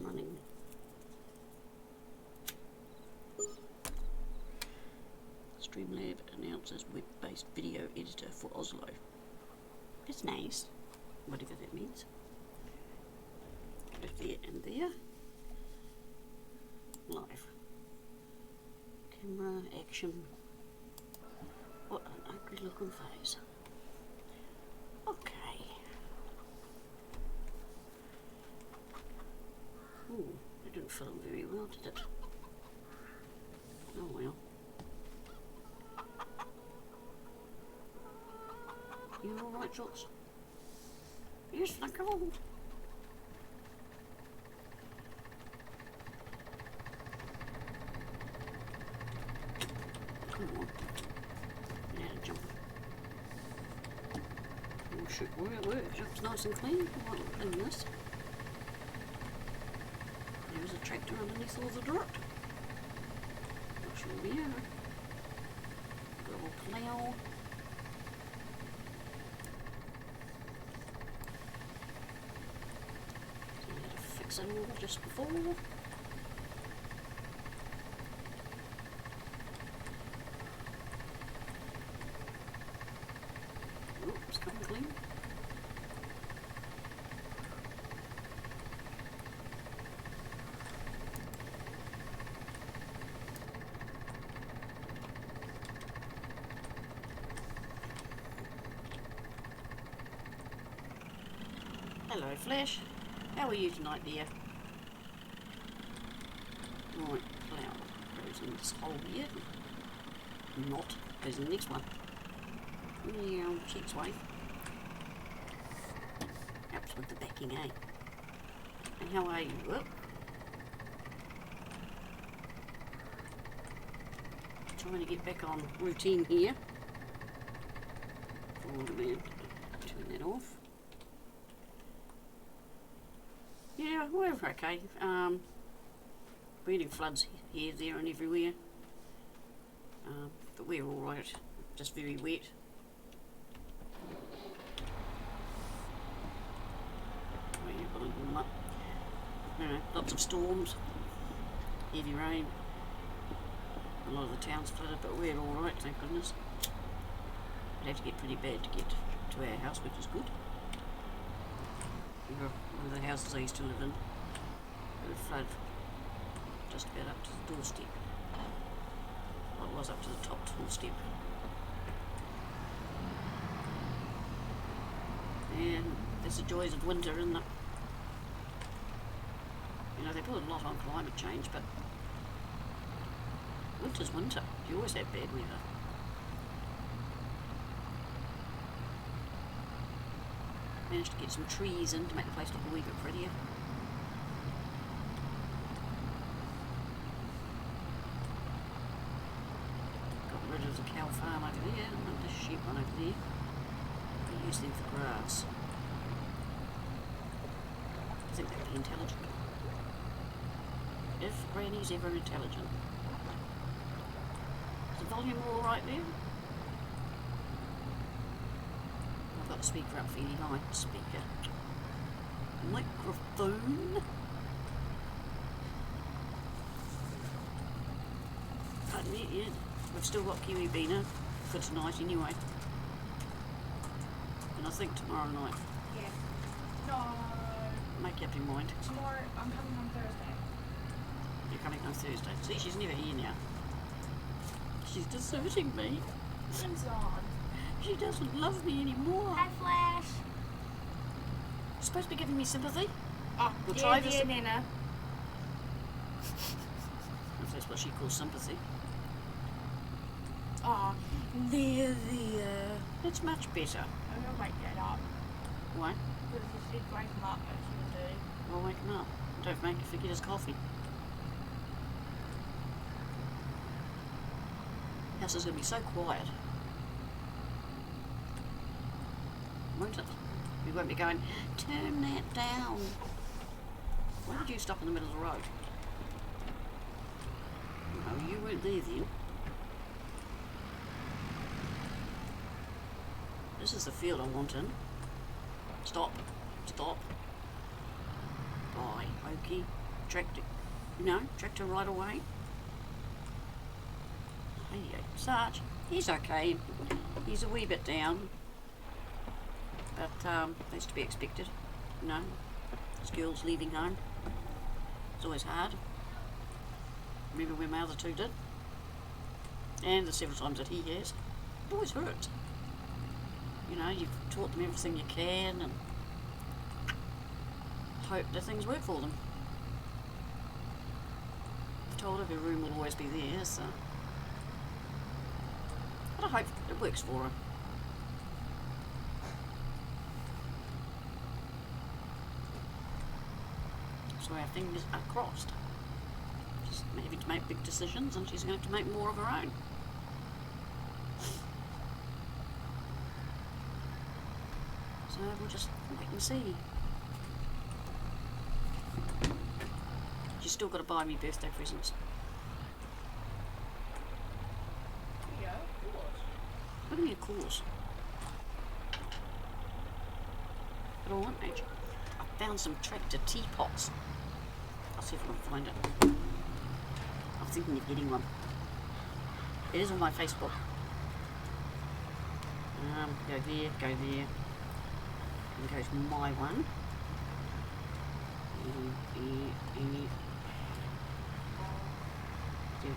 Running. Streamlab announces web-based video editor for Oslo. That's nice, whatever that means. Go there and there. Live. Camera, action. What an ugly looking face. Okay. Ooh, it didn't film very well, did it? Oh well. You alright, Jots? Yes, I go. Come on. Now to jump. Oh shit, well it works. It's nice and clean. I want to clean this. There's a tractor underneath all the dirt. Not sure where. Got a little plough. So I had to fix it all just before. Oh, it's coming clean. Hello Flash, how are you tonight dear? Right, plough goes in this hole here. Not, goes in the next one. Yeah, cheeks way. Helps with the backing, eh? And how are you? Whoop. Trying to get back on routine here. Forward a minute, turn that off. Yeah, we're okay. We're getting floods here, there and everywhere. But we're alright, just very wet. Lots of storms, heavy rain. A lot of the town's flooded, but we're alright, thank goodness. It'd have to get pretty bad to get to our house, which is good. One of the houses I used to live in, it would flood just about up to the doorstep. Well, it was up to the top doorstep. And there's the joys of winter, isn't it? You know, they put a lot on climate change, but winter's winter. You always have bad weather. Managed to get some trees in to make the place look a wee bit prettier. Got rid of the cow farm over there and the sheep one over there. We use them for grass. I think they'd be intelligent. If Granny's ever intelligent. Is the volume alright there? got the speaker up fairly high. Speaker. Microphone. Hadn't it yet. We've still got kiwi beaner for tonight anyway. And I think tomorrow night. Yeah. No. Make up your mind. Tomorrow, I'm coming on Thursday. You're coming on Thursday. See, she's never here now. She's deserting me. Things on. She doesn't love me anymore. Hi, Flash. You're supposed to be giving me sympathy. Oh, We'll try this. dear Nana. If that's what she calls sympathy. Oh, there. It's much better. I'm gonna wake Dad up. Why? Because he said wake him up at 7:30. I'll wake him up. Don't make him forget his coffee. The house is going to be so quiet. Won't it? We won't be going, turn that down. Why did you stop in the middle of the road? No, you weren't there then. This is the field I want in. Stop. Stop. Bye. Okay. Tractor. No, tractor right away. Hey, Sarge. He's okay. He's a wee bit down. But that's to be expected. You know, school's leaving home. It's always hard. Remember when my other two did? And the several times that he has. It always hurts. You know, you've taught them everything you can and hope that things work for them. I've told her her room will always be there, so. But I hope it works for her. So our fingers are crossed. She's having to make big decisions and she's going to have to make more of her own. So we'll just wait and see. She's still got to buy me birthday presents. Yeah, of course. What do you mean, of course? But I want actually. I found some tractor teapots. I'll see if I can find it. I'm thinking of getting one. It is on my Facebook. Go there, go there. And goes my one.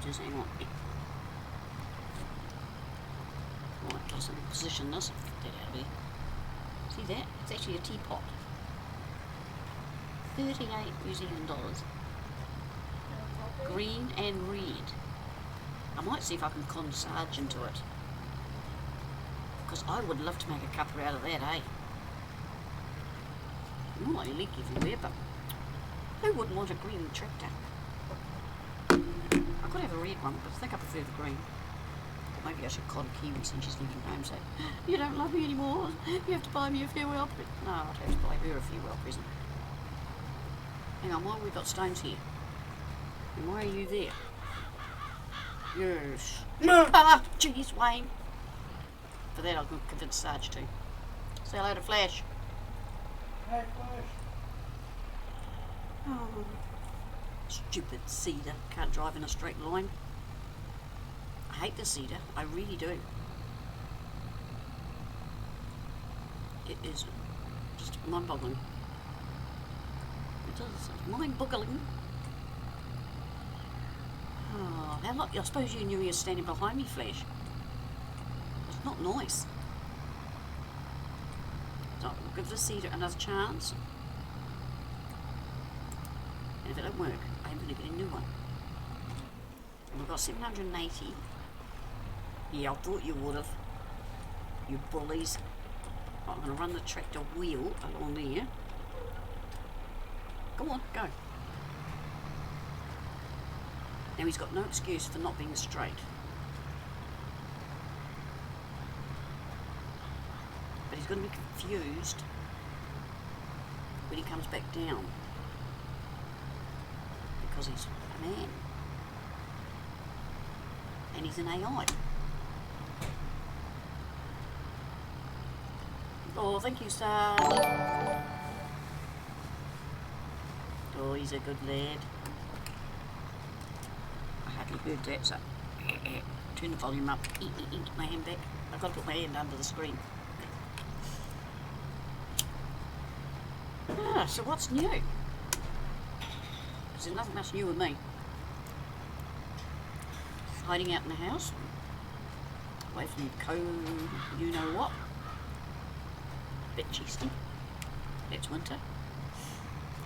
Just hang on. Right, just position this. Get that out of there. See that? It's actually a teapot. 38 New Zealand dollars. Green and red. I might see if I can con Sarge into it. Because I would love to make a cuppa out of that, eh? Not like leak everywhere, but who wouldn't want a green tractor? I could have a red one, but I think I prefer the green. But maybe I should con Kiwi since she's leaving home, say, you don't love me anymore, you have to buy me a farewell present. No, I'd have to buy her a farewell present. Hang on, why have we got stones here? And why are you there? Yes. Ah, jeez, Wayne. For that, I'll convince Sarge to. Say hello to Flash. Hey, Flash. Oh, stupid cedar. Can't drive in a straight line. I hate the cedar. I really do. It is just mind-boggling. It is mind-boggling. Oh, how lucky. I suppose you knew he was standing behind me, Flash. It's not nice. So we'll give the cedar another chance. And if it don't work, I'm going to get a new one. And we've got 780. Yeah, I thought you would have. You bullies. I'm going to run the tractor wheel along there. Go on, go. Now he's got no excuse for not being straight. But he's going to be confused when he comes back down. Because he's a man. And he's an AI. Oh, thank you, son. Oh, he's a good lad. I hardly heard that, so turn the volume up. Get my hand back. I've got to put my hand under the screen. Ah, so what's new? There's nothing much new with me. Hiding out in the house. Away from you know what. Bit chesty. It's winter.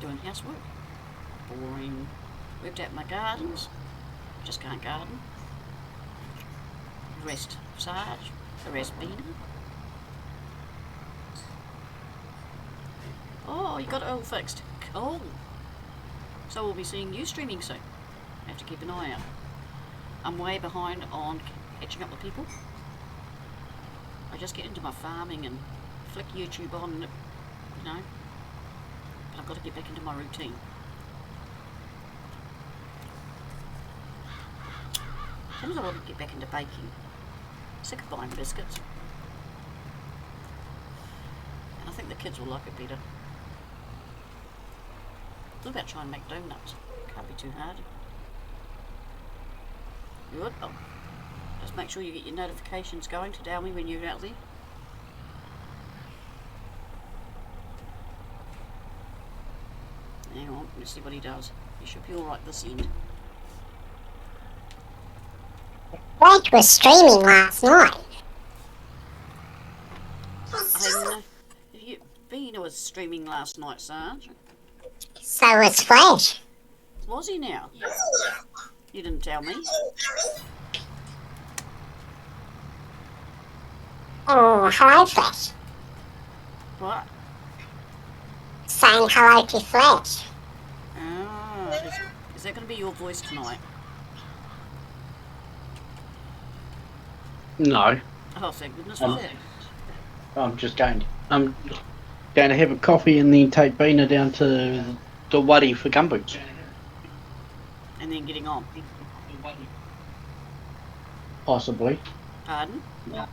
Doing housework. Boring. Whipped out my gardens. Just can't garden. The rest Sarge. The rest Beanie. Oh, you got it all fixed. Cool. So we'll be seeing you streaming soon. Have to keep an eye out. I'm way behind on catching up with people. I just get into my farming and flick YouTube on, you know. But I've got to get back into my routine. Sometimes I want to get back into baking. Sick of buying biscuits. And I think the kids will like it better. What about trying to make donuts? Can't be too hard. Good. Oh, just make sure you get your notifications going to tell me when you're out there. Hang on, let's see what he does. He should be alright this end. Greg was streaming last night. Vina was streaming last night, Sarge. So was Flash. Was he now? You didn't tell me. Oh, hello, Flash. What? Saying hello to Flash. Ah, is that going to be your voice tonight? No, Oh, thank goodness for that. I'm going to have a coffee and then take Bina down to the Wadi for gumboots. And then getting on. Possibly. Pardon? Yeah.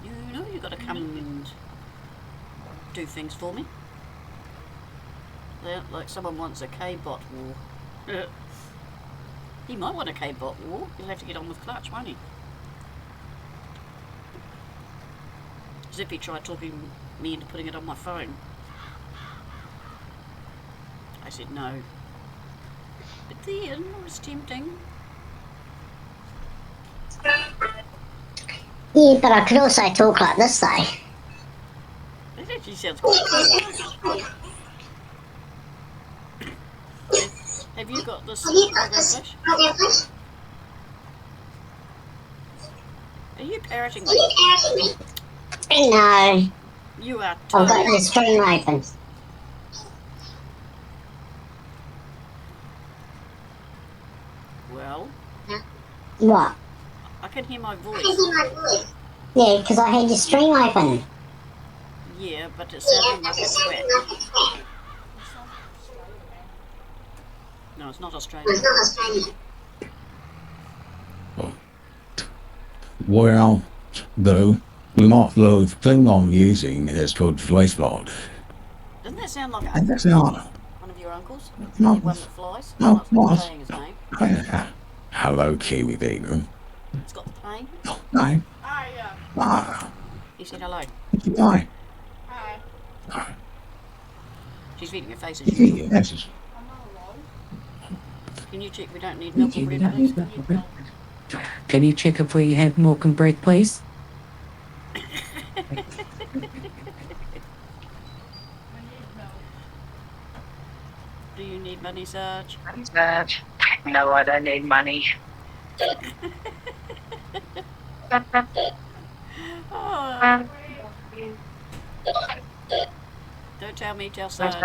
You know you got to come and do things for me. Like someone wants a K-bot war. He might want a K-bot war. He'll have to get on with Clutch, won't he? Zippy tried talking me into putting it on my phone. I said no. But then it was tempting. Yeah, but I could also talk like this, though. That actually sounds quite cool. Have you got this program, Flash? Are you parroting me? No, You are I've got totally... the stream open. Well, What? I can hear my voice. Yeah, because I had your stream open. Yeah, but it sounded like a twat. No, it's not Australian. Well, the thing I'm using is called VoiceBot. Doesn't that sound like And that's not. one of your uncles? No. The one that flies? No, That's not no. saying his name. Hello, Kiwi Vegan. It's got the plane. No. Hi, Ah. He said hello. Hi. hi. She's feeding her face as usual. Yes. I'm not alone. Can you check we don't need milk or bread, please? Can you check if we have milk and bread, please? I need milk. Do you need money, Sarge? No, I don't need money. Oh, don't tell me, tell Sarge.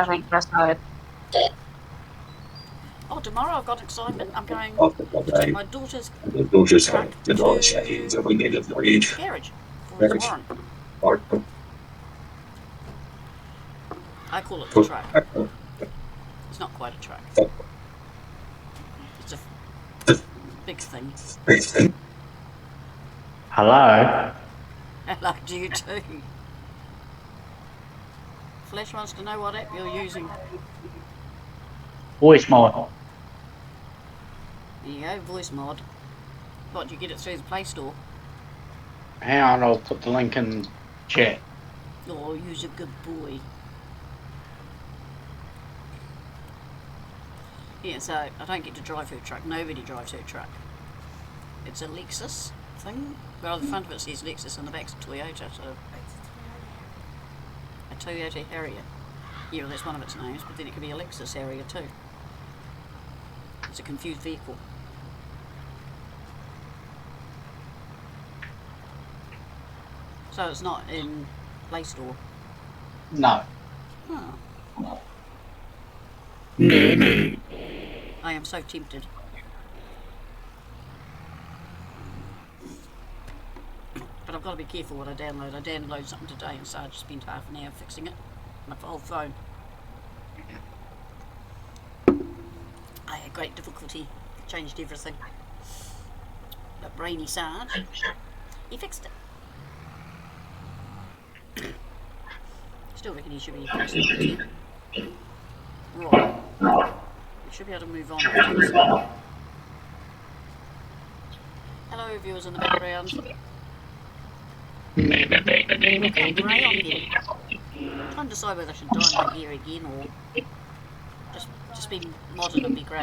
Oh, tomorrow I've got excitement. I'm going to take my daughter's truck to garage for his warrant. I call it the truck. It's not quite a truck. It's a big thing. Hello? Hello to you too. Flesh wants to know what app you're using. Voice mod. There you go, voice mod. What, do you get it through the Play Store? Hang on, I'll put the link in chat. Oh, you's a good boy. Yeah, so I don't get to drive her truck. Nobody drives her truck. It's a Lexus thing. Well, the front of it says Lexus and the back's a Toyota, so... A Toyota Harrier. Yeah, well, that's one of its names, but then it could be a Lexus Harrier too. It's a confused vehicle. So it's not in Play Store. No. Oh. I am so tempted. But I've got to be careful what I download. I downloaded something today and Sarge spent half an hour fixing it. My old phone. I had great difficulty. Changed everything. But brainy Sarge, he fixed it. Still reckon he should be fixing it too. Right. We should be able to move on after this. Hello, viewers in the background. Looking grey on here. I'm trying to decide whether I should dye my hair again or just be modern and be grey.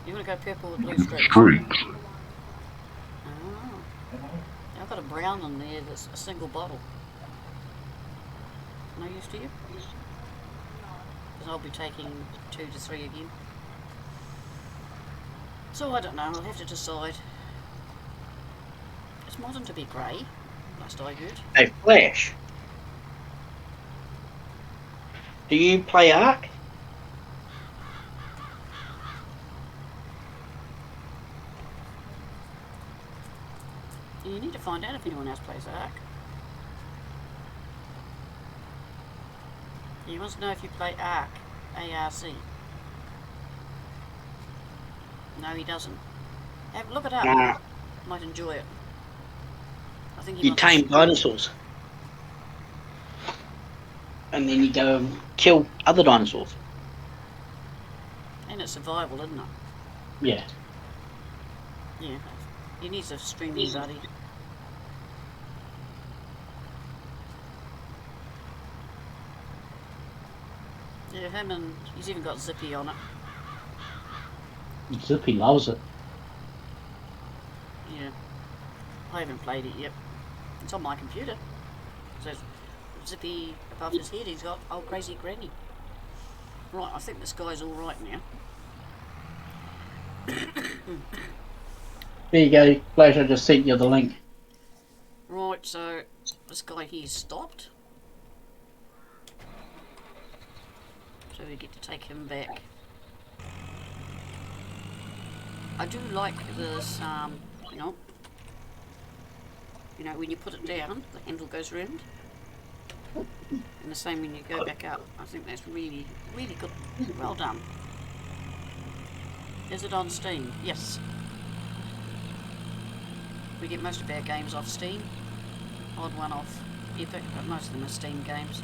You want to go purple with blue streaks? Oh. I've got a brown in there that's a single bottle. No use to you? Because I'll be taking 2 to 3 again. So I don't know, I'll have to decide. It's modern to be grey, last I heard. Hey, Flash. Do you play Ark? You need to find out if anyone else plays Ark. He wants to know if you play Ark. A-R-C. No, he doesn't. Have look it up. Nah. Might enjoy it. I think You wants tame to- dinosaurs. And then you go and kill other dinosaurs. And it's survival, isn't it? Yeah. Yeah. He needs a streaming buddy. Yeah, him and he's even got Zippy on it. Zippy loves it. Yeah. I haven't played it yet. It's on my computer. So Zippy above his head, he's got old crazy granny. Right, I think this guy's alright now. There you go, Flash, I just sent you the link. Right, so this guy here's stopped. So we get to take him back. I do like this, hang on. You know, when you put it down, the handle goes round. And the same when you go back up. I think that's really, really good. Well done. Is it on Steam? Yes. We get most of our games off Steam. Odd one off Epic, but most of them are Steam games.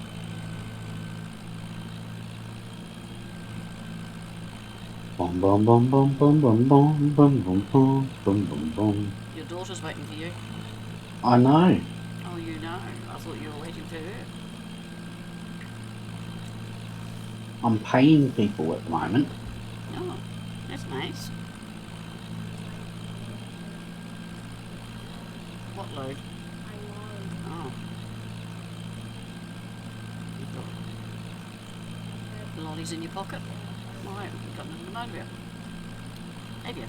Bum bum bum bum bum bum bum bum bum bum bum bum bum. Your daughter's waiting for you. I know. Oh, you know. I thought you were waiting for her. I'm paying people at the moment. Oh, that's nice. What load? Oh. You've got lollies in your pocket? Right, you've got them in the motor. Have you?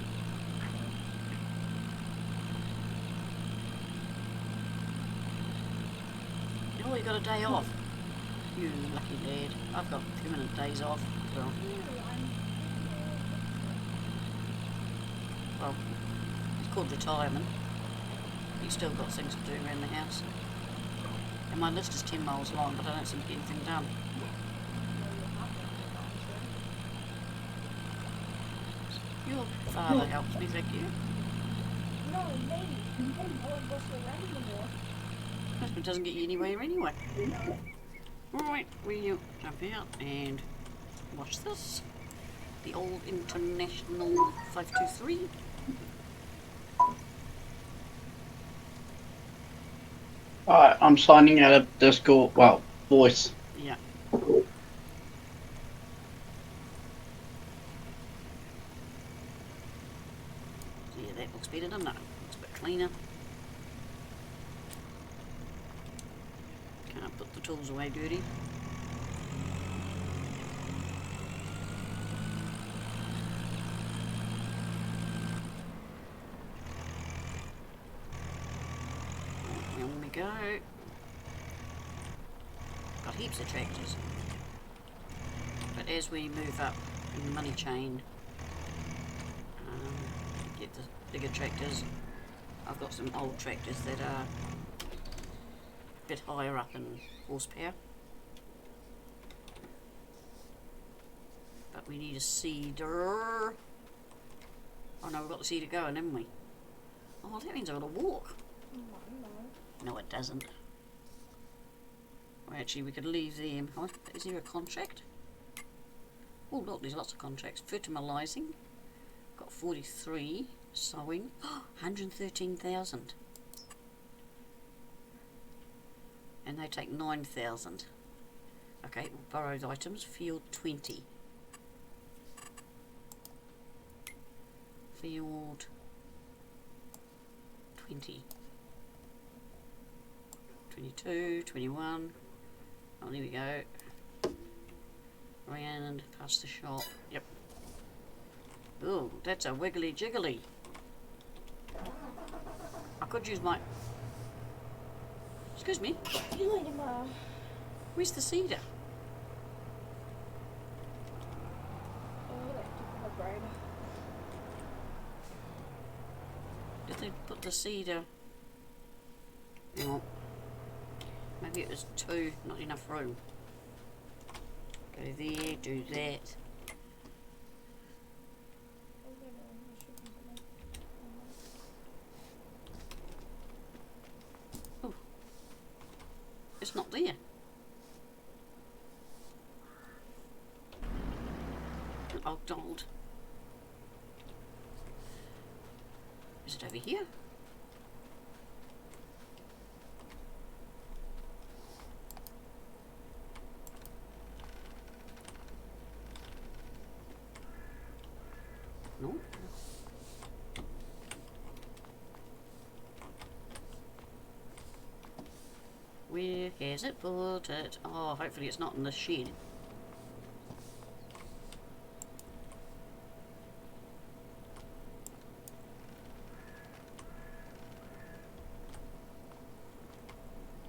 Oh, you got a day off. You lucky lad. I've got permanent days off. Well, it's called retirement. You've still got things to do around the house. And my list is 10 miles long, but I don't seem to get anything done. Your father helps me, thank you. No, maybe. I won't go so around anymore. It doesn't get you anywhere anyway. Right, we'll jump out and watch this. The old International 523. Alright, I'm signing out of Discord. Well, voice. Yeah. Yeah, that looks better, doesn't it? Looks a bit cleaner. Can't put the tools away dirty. On we go. Got heaps of tractors. But as we move up in the money chain, get the bigger tractors. I've got some old tractors that are a bit higher up in horsepower. But we need a seeder. Oh no, we've got the seeder going, haven't we? Oh, that means I've got to walk. No, it doesn't. Well, actually, we could leave them. Oh, is there a contract? Oh, look, there's lots of contracts. Fertilising. Got 43. Sowing. 113,000. And they take 9,000. Okay, borrowed items. Field 20. Field 20. 22, 21. Oh, there we go. Round past the shop. Yep. Oh, that's a wiggly jiggly. I could use my. Excuse me. You later, Ma. Where's the cedar? Oh, that took my brain. Did they put the cedar? Hang on. Maybe it was two, not enough room. Go there, do that. Oh, it's not there. Oh, don't. Is it over here? No. Where has it put it? Oh, hopefully it's not in the shed.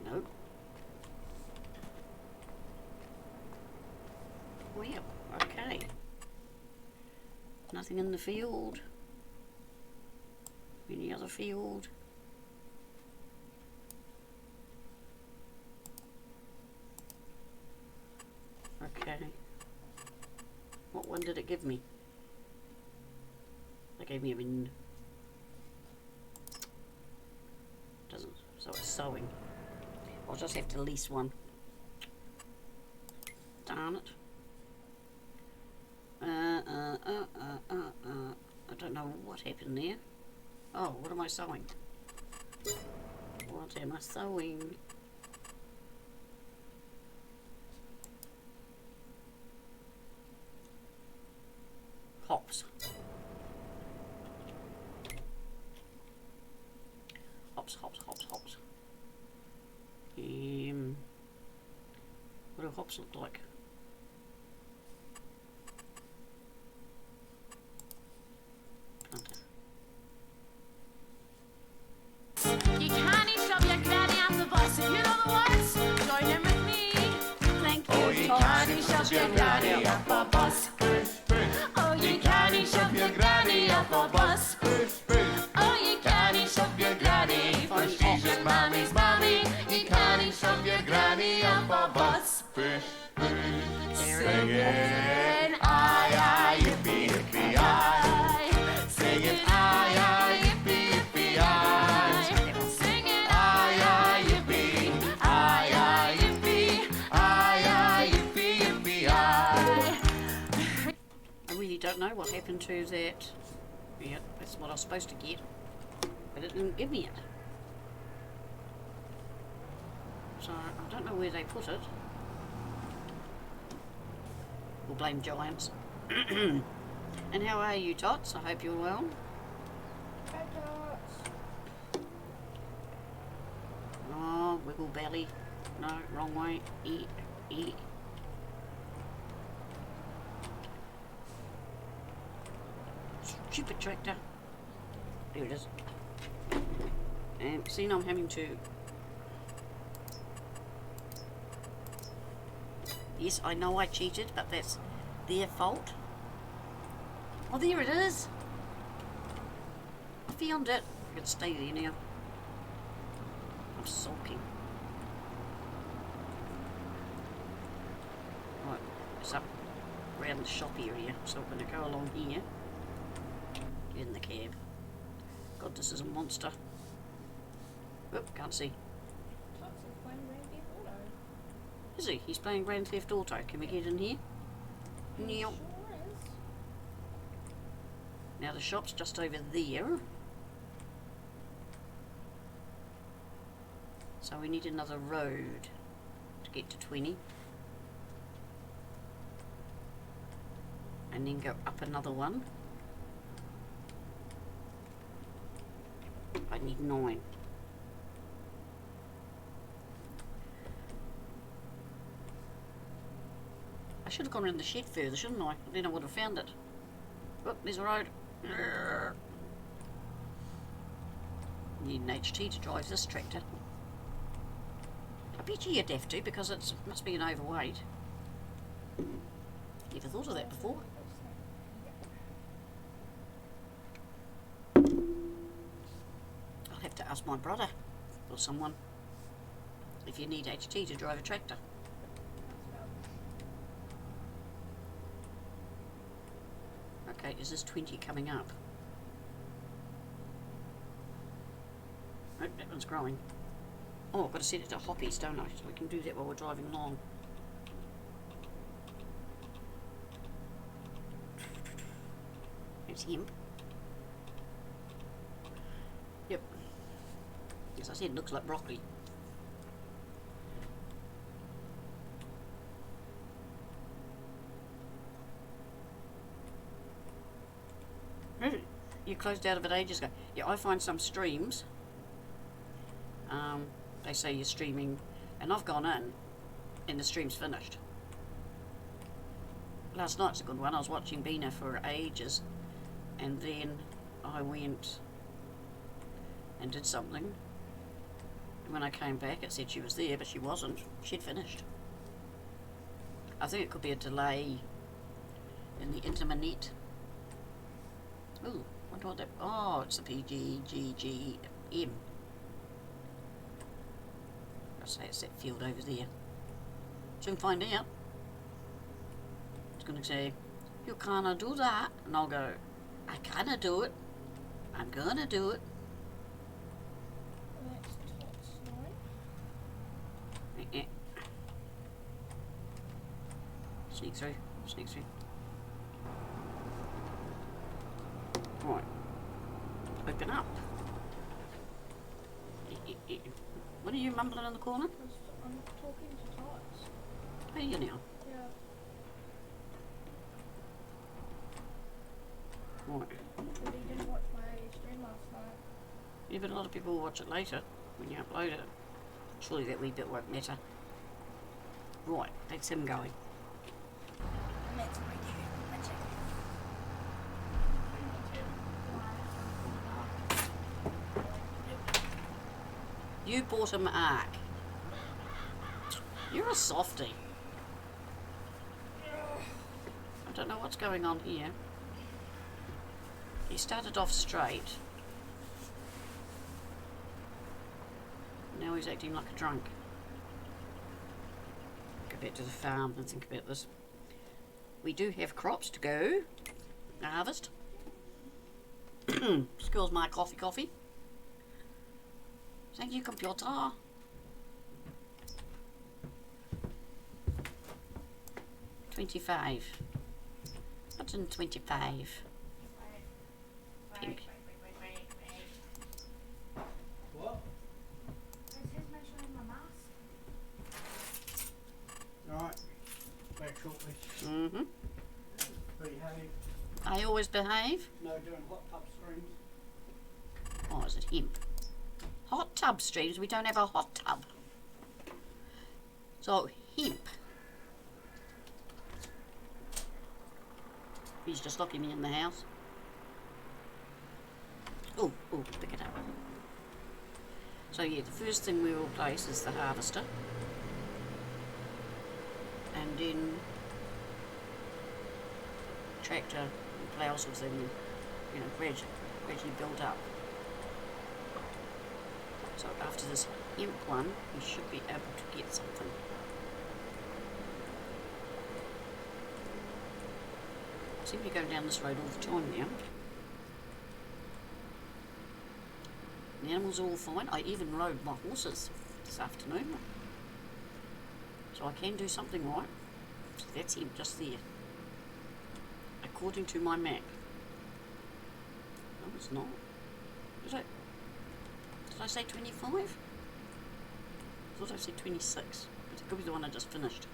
No. Well, okay. Nothing in the field. Any other field? Okay. What one did it give me? That gave me a bin. Doesn't, so it's sewing. I'll just have to lease one. Darn it. I don't know what happened there. Oh, what am I sewing? What am I sewing? Hops. Hops, hops, hops, hops. What do hops look like? You can't shove your granny off the bus if you know the words. Join in with me. Thank you. Oh, you can't shove your granny off a bus. Oh, you can't shove your granny off a bus. Oh, you can't shove your granny, for she's your mommy's mommy. You can't shove your granny off a bus. Singing, aye, aye, yippee, yippee, aye. Singing, aye, aye, yippee, yippee, aye. really don't know what happened to that. Yeah, that's what I was supposed to get, but it didn't give me it. So I don't know where they put it. We'll blame giants. And how are you, Tots? I hope you're well. Hi, Tots. Oh, wiggle belly. No, wrong way. E. Stupid tractor. There it is. And see, now I'm having to... Yes, I know I cheated, but that's their fault. Oh, there it is. I found it. I'm going to stay there now. I'm sulking. Right, it's up around the shop area, so I'm going to go along here. Get in the cab. God, this is a monster. Whoop, can't see. Tots is playing Grand Theft Auto. Is he? He's playing Grand Theft Auto. Can we get in here? No. Sure is. Now the shop's just over there. So we need another road to get to 20. And then go up another one. I need 9. I should have gone around the shed further, shouldn't I? Then I would have found it. Oh, there's a road. Need an HT to drive this tractor. I bet you'd have to, because it must be an overweight. Never thought of that before. I'll have to ask my brother or someone if you need HT to drive a tractor. Okay, is this 20 coming up? Oh, that one's growing. Oh, I've got to set it to hoppies, don't I? So we can do that while we're driving along. There's him. Yep. As I said, it looks like broccoli. You closed out of it ages ago. Yeah, I find some streams, they say you're streaming, and I've gone in and the stream's finished. Last night's a good one. I was watching Bina for ages, and then I went and did something, and when I came back it said she was there, but she wasn't. She'd finished. I think it could be a delay in the internet. Ooh, wonder what that... Oh, it's the PGGGM. I'll say it's that field over there. Soon find out. It's going to say, you can't do that. And I'll go, I can't do it. I'm going to do it. That's Tots 9. Sneak through. Sneak through. Right. Open up. What are you mumbling in the corner? I'm talking to Tots. How are you now? Yeah. Right. But he didn't watch my stream last night. Yeah, but a lot of people will watch it later when you upload it. Surely that wee bit won't matter. Right, that's him going. And that's my cat. You bought him Ark. You're a softie. I don't know what's going on here. He started off straight. Now he's acting like a drunk. Go back to the farm and think about this. We do have crops to go harvest. Excuse my coffee. Thank you, computer. 25. Put in 25. Pink. What? It says make sure I have my mask. Alright. Back shortly. Mm-hmm. Behave. I always behave. No doing hot tub streams. Oh, is it hemp? Hot tub streams? We don't have a hot tub. So, hemp. He's just locking me in the house. Oh, pick it up. So yeah, the first thing we will place is the harvester. And then tractor and plough sort of thing, you know, gradually build up. So after this hemp one, we should be able to get something. I seem to go down this road all the time now. The animals are all fine. I even rode my horses this afternoon. So I can do something right. So that's him just there. According to my map. No, it's not. Did I say 25? I thought I said 26. But it could be the one I just finished.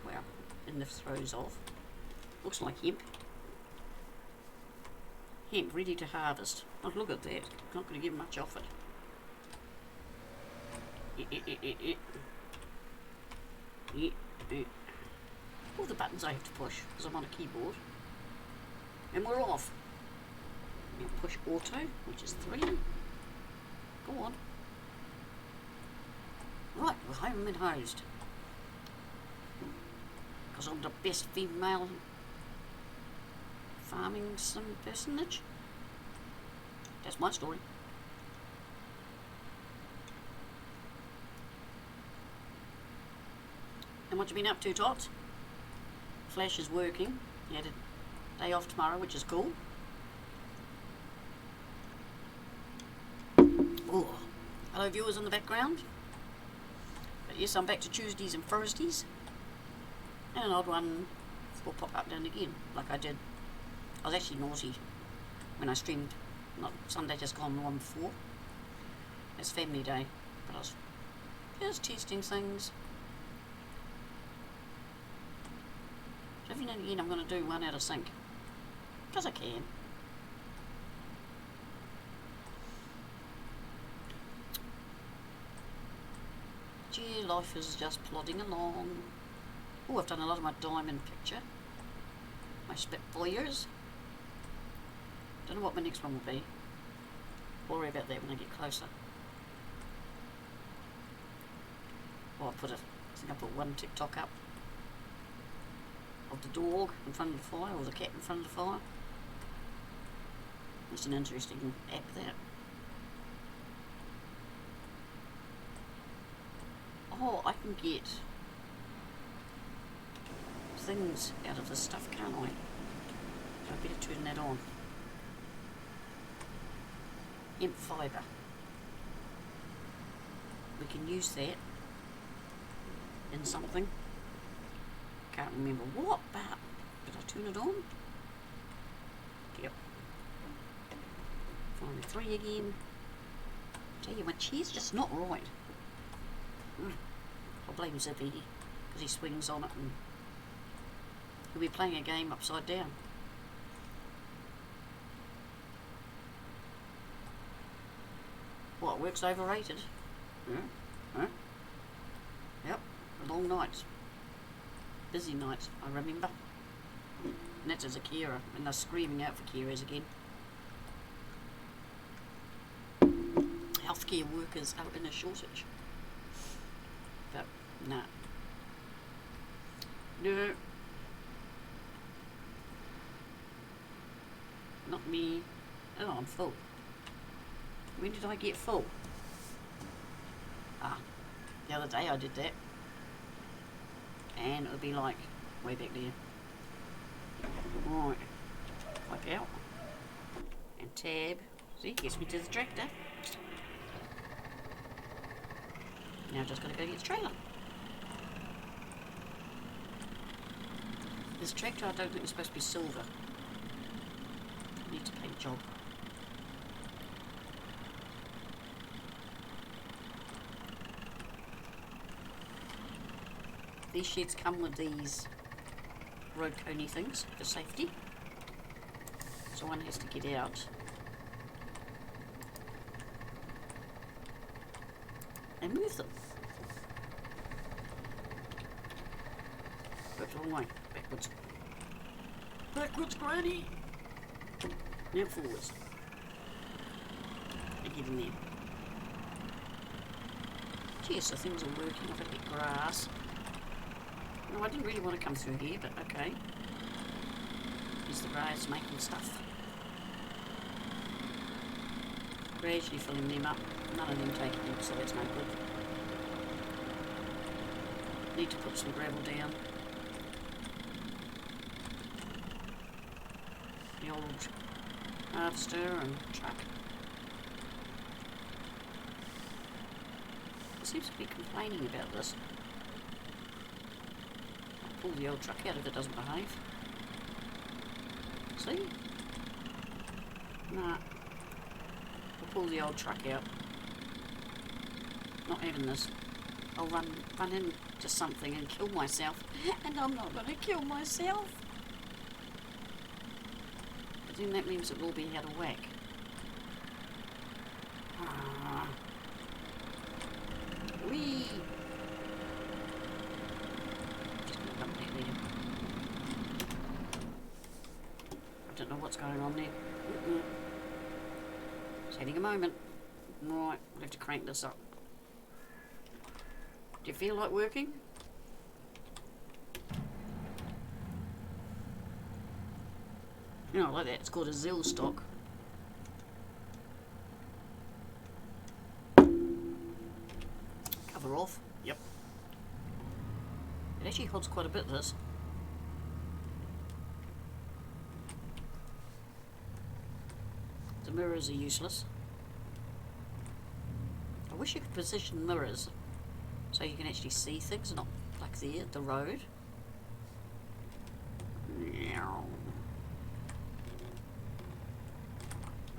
Well, in the throes of. Looks like hemp. Hemp ready to harvest. Oh, look at that. Not going to get much off it. All the buttons I have to push because I'm on a keyboard. And we're off. Now push auto, which is 3. Go on. Right, we're home and hosed. Because I'm the best female farming sim personage. That's my story. And what you been up to, Tots? Flash is working. He had a day off tomorrow, which is cool. Oh, hello viewers in the background. But yes, I'm back to Tuesdays and Thursdays. And an odd one will pop up down again, like I did. I was actually naughty when I streamed, not Sunday just gone, the one before. It's family day, but I was just testing things. So every now and again I'm going to do one out of sync, because I can. Gee, life is just plodding along. Oh, I've done a lot of my diamond picture. My Spitfires. Don't know what my next one will be. I'll worry about that when I get closer. Oh, I think I put one TikTok up of the dog in front of the fire, or the cat in front of the fire. That's an interesting app, that. Oh, I can get things out of this stuff, can't I? So I better turn that on. Hemp fibre. We can use that in something. Can't remember what, but did I turn it on? Yep. Finally 3 again. Tell you, my chair's just not right. I'll blame Zippy because he swings on it and he'll be playing a game upside down. What, work's overrated? Huh? Yep, long nights. Busy nights, I remember. And that's as a carer, and they're screaming out for carers again. Healthcare workers are in a shortage. But, nah. No. Not me. Oh, I'm full. When did I get full? Ah, the other day I did that. And it would be like way back there. Right. Wipe out. And tab. See, gets me to the tractor. Now I've just got to go get the trailer. This tractor I don't think is supposed to be silver. Needs a paint job. These sheds come with these road coney things for safety. So one has to get out and move them. Go the wrong way. Backwards. Backwards, Granny! Now forwards. And get in there. Gee, so things are working. I've got to get grass. No, I didn't really want to come through here, but okay. Here's the grass making stuff. Gradually filling them up. None of them taking it, so that's no good. Need to put some gravel down. The old harvester and truck. It seems to be complaining about this. I'll pull the old truck out if it doesn't behave. See? Nah. I'll pull the old truck out. Not having this. I'll run into something and kill myself. And I'm not going to kill myself. But then that means it will be out of whack. Whee! Just going to dump that there. I don't know what's going on there. Just having a moment. Right, we'll have to crank this up. Do you feel like working? You know, I like that. It's called a Zill stock. Cover off. Yep. It actually holds quite a bit, this. The mirrors are useless. I wish you could position mirrors so you can actually see things, not like there at the road.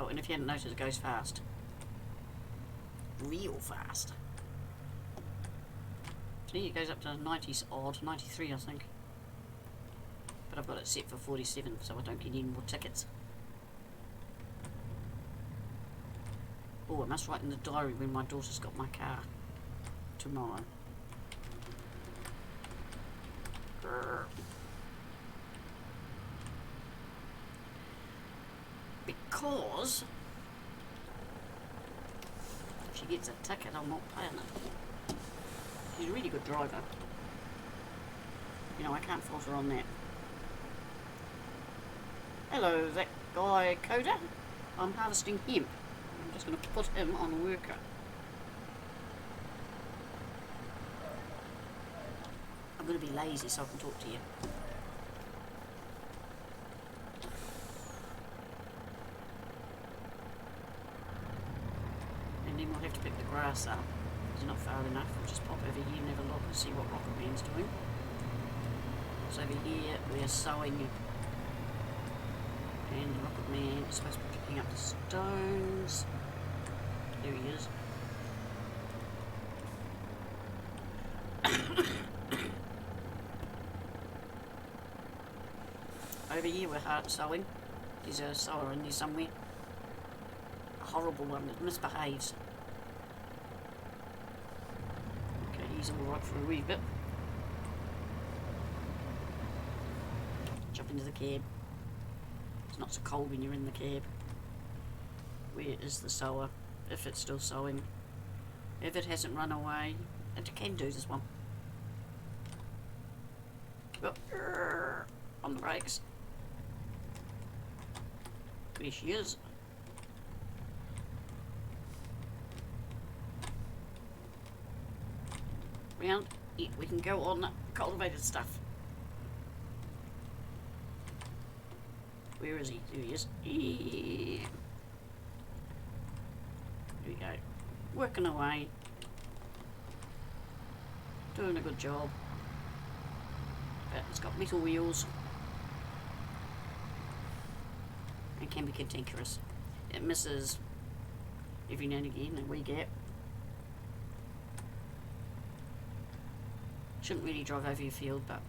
Oh, and if you hadn't noticed, it goes fast. Real fast. See, it goes up to 90 odd, 93 I think. But I've got it set for 47 so I don't get any more tickets. Oh, I must write in the diary when my daughter's got my car. Tomorrow. Grr. Because if she gets a ticket, I'm not paying it. She's a really good driver. You know, I can't fault her on that. Hello, that guy Coda. I'm harvesting hemp. I'm just going to put him on a worker. I'm going to be lazy so I can talk to you. And then we'll have to pick the grass up. It's not far enough. We'll just pop over here and have a look and see what Rocket Man's doing. So over here we are sowing, and the Rocket Man is supposed to be picking up the stones. There he is. Over here we're hard sowing. There's a sower in there somewhere. A horrible one that misbehaves. Okay, he's alright for a wee bit. Jump into the cab. It's not so cold when you're in the cab. Where is the sower? If it's still sowing. If it hasn't run away. It can do this one. But, on the brakes. There she is. Round. Yeah, we can go on cultivated stuff. Where is he? There he is. Yeah. Here we go. Working away. Doing a good job. But it's got metal wheels. it can be cantankerous. It misses every now and again, a wee gap. Shouldn't really drive over your field, but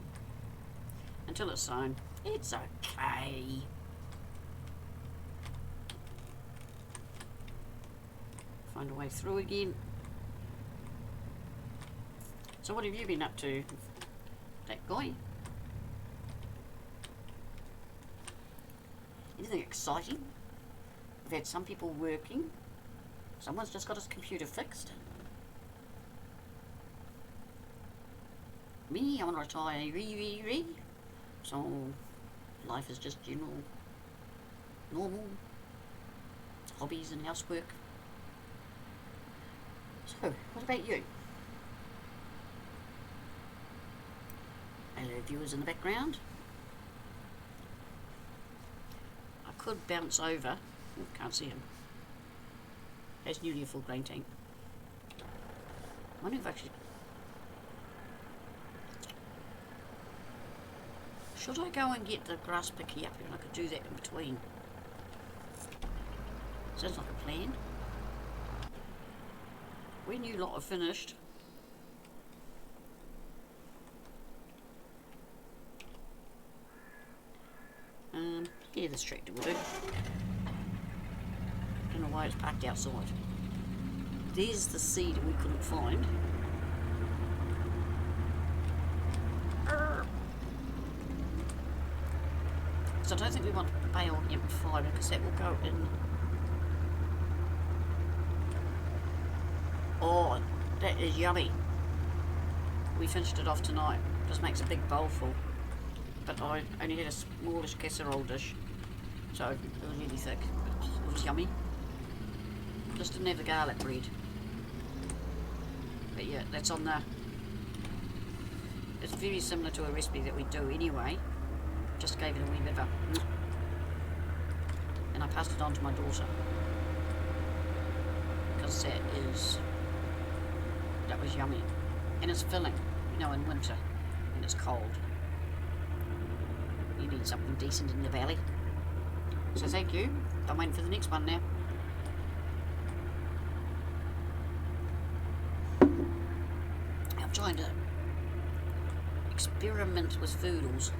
until it's sown, it's okay. Find a way through again. So what have you been up to, that guy? Anything exciting? We've had some people working. Someone's just got his computer fixed. Me, I'm a retiree. So life is just general, normal hobbies and housework. So, what about you? Hello viewers in the background. I could bounce over. Oh, can't see him. That's nearly a full grain tank. I wonder if actually... Should I go and get the grass picky up here and I could do that in between? Sounds like a plan. When you lot are finished, yeah, this tractor will do. Don't know why it's parked outside. There's the seed we couldn't find. So I don't think we want bale hemp fibre because that will go in. Oh, that is yummy. We finished it off tonight. Just makes a big bowl full. But I only had a smallish casserole dish. So it was really thick. But it was yummy. Just didn't have the garlic bread. But yeah, that's on the... It's very similar to a recipe that we do anyway. Just gave it a wee bit of a... And I passed it on to my daughter. Because that was yummy. And it's filling, you know, in winter. And it's cold. You need something decent in your belly. So thank you. I'm waiting for the next one now. I'm trying to experiment with foodles.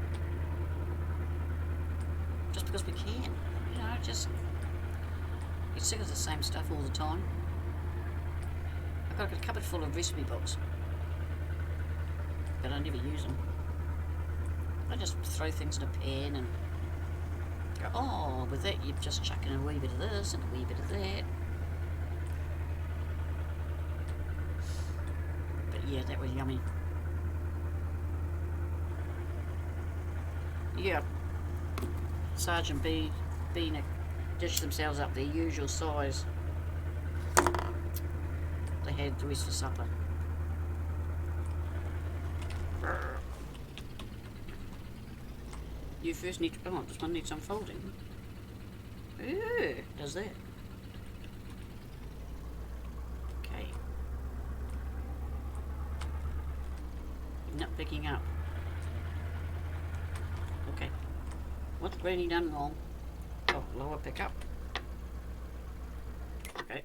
Just because we can. You know, just get sick of the same stuff all the time. I've got a cupboard full of recipe books. But I never use them. I just throw things in a pan and go, oh, with that you're just chucking a wee bit of this and a wee bit of that. But yeah, that was yummy. Yeah. Sergeant Bean dished themselves up their usual size. They had the rest for supper. You first need to... Oh, this one needs unfolding. Ooh, does that. Okay. Not picking up. Okay. What's Granny done wrong? Oh, lower pickup. Okay.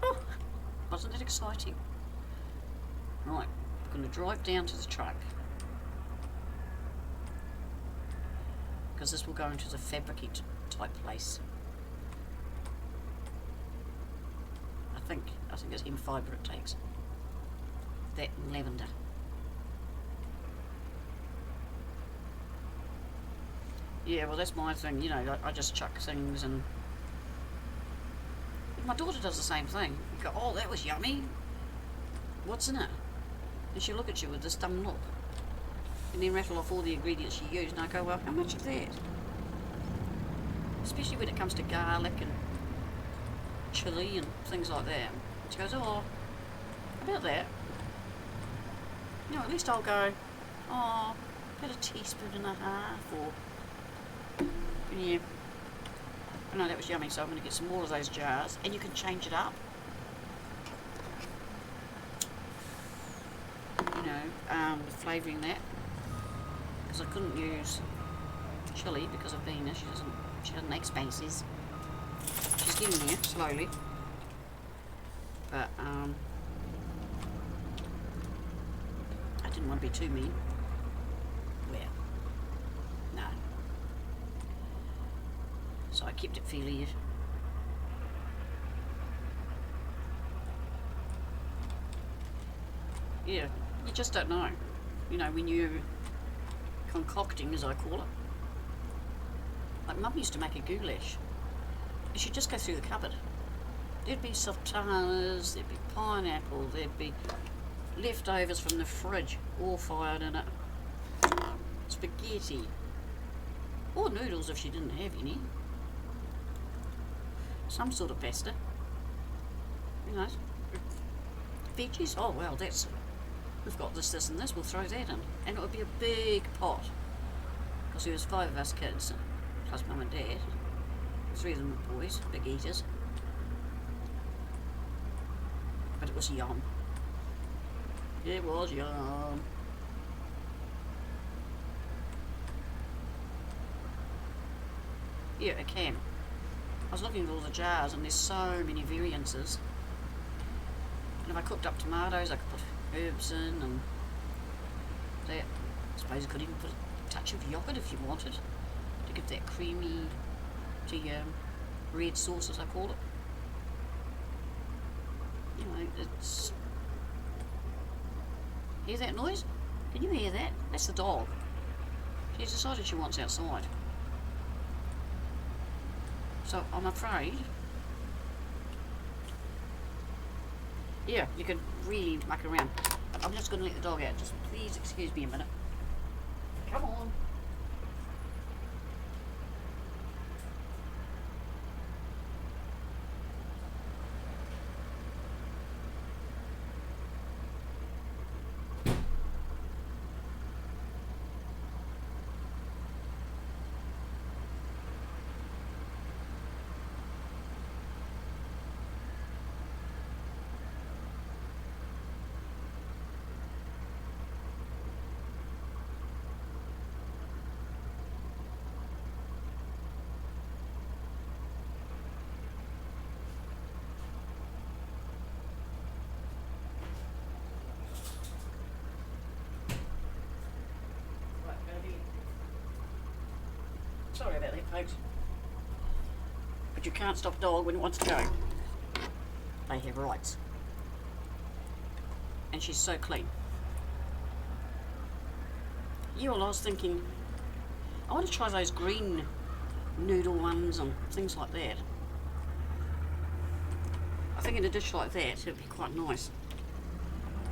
Oh, wasn't it exciting? Right, I'm going to drive down to the truck. Because this will go into the fabricy type place. I think it's hemp fibre it takes. That and lavender. Yeah, well that's my thing, you know, I just chuck things and... My daughter does the same thing. You go, oh that was yummy. What's in it? And she'll look at you with this dumb look. And then rattle off all the ingredients she used and I go, well, how much of that? Especially when it comes to garlic and chilli and things like that. She goes, oh, about that. You know, at least I'll go, oh, about a teaspoon and a half or... Yeah. I know that was yummy, so I'm going to get some more of those jars. And you can change it up. You know, with flavouring that. Because I couldn't use chilly because of Venus. She doesn't make spaces. She's getting there slowly. But I didn't want to be too mean. Well, no. So I kept it fairly. Yeah, you just don't know. You know, when you're concocting, as I call it. Like Mum used to make a goulash. You should just go through the cupboard. There'd be sultanas, there'd be pineapple, there'd be leftovers from the fridge, all fired in it. Spaghetti. Or noodles if she didn't have any. Some sort of pasta. You know. Veggies, oh well, we've got this and this, we'll throw that in. And it would be a big pot. Because there was 5 of us kids, plus Mum and Dad. 3 of them were boys, big eaters. But it was yum. It was yum. Yeah, a can. I was looking at all the jars and there's so many variances. And if I cooked up tomatoes, I could put herbs in and that. I suppose you could even put a touch of yogurt if you wanted to give that creamy to your red sauce, as I call it. You know, it's... Hear that noise? Can you hear that? That's the dog. She's decided she wants outside. So I'm afraid... Yeah, you could really muck around. But I'm just going to let the dog out. Just please excuse me a minute. Come on. Sorry about that, folks. But you can't stop a dog when it wants to go. They have rights. And she's so clean. Yeah, well, I was thinking, I want to try those green noodle ones and things like that. I think in a dish like that, it'd be quite nice.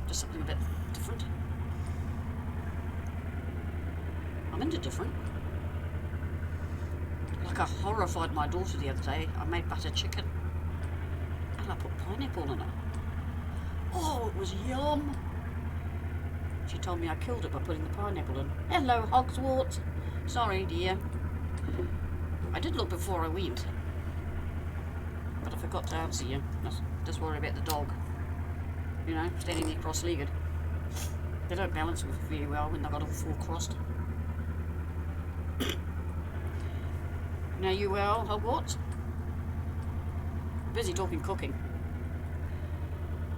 Just something a bit different. I'm into different. Like I horrified my daughter the other day. I made butter chicken and I put pineapple in it. Oh, it was yum. She told me I killed it by putting the pineapple in. Hello, Hogswort. Sorry, dear. I did look before I went, but I forgot to answer you. Just worry about the dog. You know, standing there cross-legged. They don't balance very well when they've got all 4 crossed. Now you well, Hogwarts? Busy talking cooking.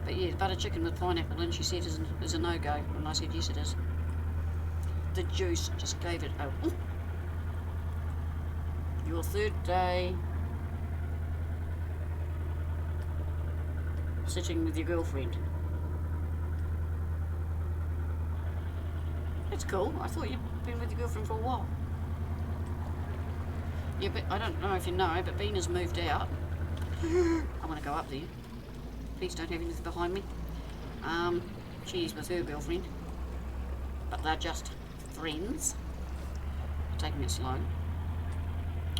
But yeah, butter chicken with pineapple in, she said is a no-go. And I said, yes it is. The juice just gave it a... Ooh. Your 3rd day sitting with your girlfriend. That's cool. I thought you'd been with your girlfriend for a while. Yeah, but I don't know if you know, but Bean has moved out. I want to go up there. Please don't have anything behind me. She's with her girlfriend. But they're just friends. Taking it slow.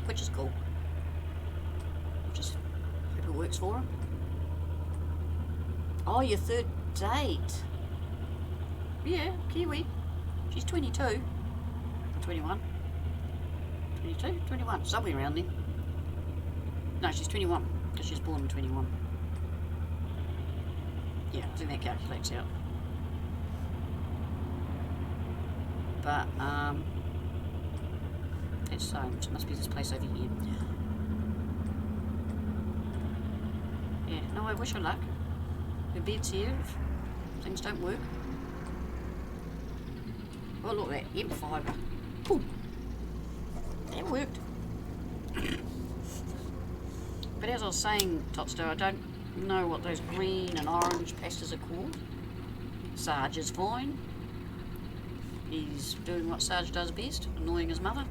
Which is cool. Just hope it works for her. Oh, your 3rd date. Yeah, Kiwi. She's 22. Or 21. 22? 21, somewhere around there. No, she's 21, because she was born in 21. Yeah, I think that calculates out. But, That's it must be this place over here. Yeah, no, I wish her luck. Her bed's here if things don't work. Oh, look at that, hemp fibre. Boom. That worked. But as I was saying, Totsto, I don't know what those green and orange pastas are called. Sarge is fine. He's doing what Sarge does best, annoying his mother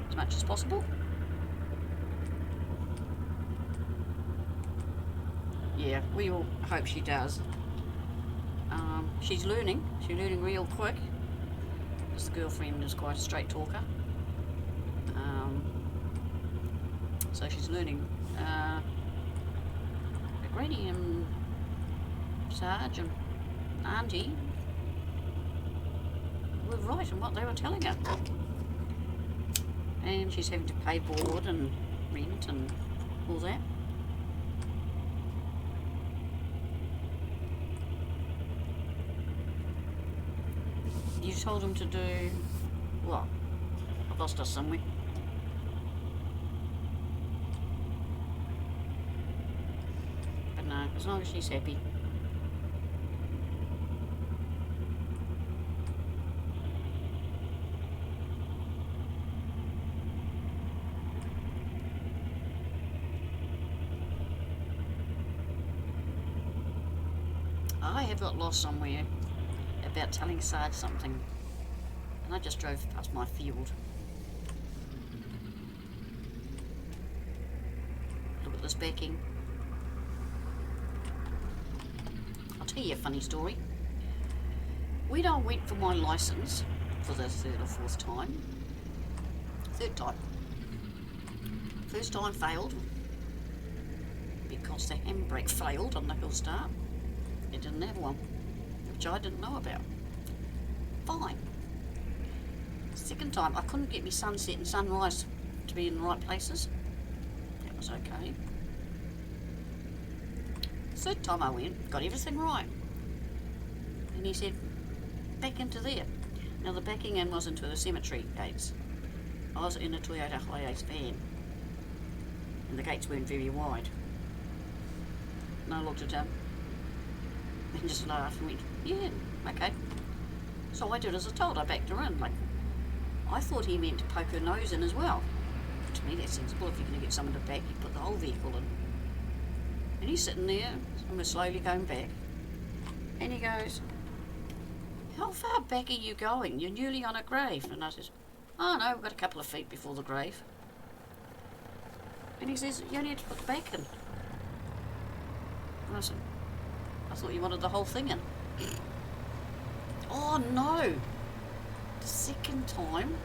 as much as possible. Yeah, we all hope she does. She's learning real quick, because the girlfriend is quite a straight talker. So she's learning. But Granny and Sarge and Auntie were right in what they were telling her. And she's having to pay board and rent and all that. You told him to do what? I've lost us somewhere. But no, as long as she's happy. I have got lost somewhere about telling Sarge something, and I just drove past my field. Look at this backing. I'll tell you a funny story. When I went for my license for the third or fourth time, third time, first time failed because the handbrake failed on the hill start. It didn't have one, which I didn't know about. Fine. Second time, I couldn't get my sunset and sunrise to be in the right places. That was okay. Third time I went, got everything right. And he said, back into there. Now the backing in was into the cemetery gates. I was in a Toyota Hi-Ace van, and the gates weren't very wide. And I looked at him and just laughed and went, yeah, okay. So I did as I told, I backed her in. Like, I thought he meant to poke her nose in as well. But to me that's sensible. If you're going to get someone to back, you put the whole vehicle in. And he's sitting there, and we're slowly going back. And he goes, how far back are you going? You're nearly on a grave. And I said, oh no, we've got a couple of feet before the grave. And he says, you only had to put the back in. And I said, I thought you wanted the whole thing in. Oh no! The second time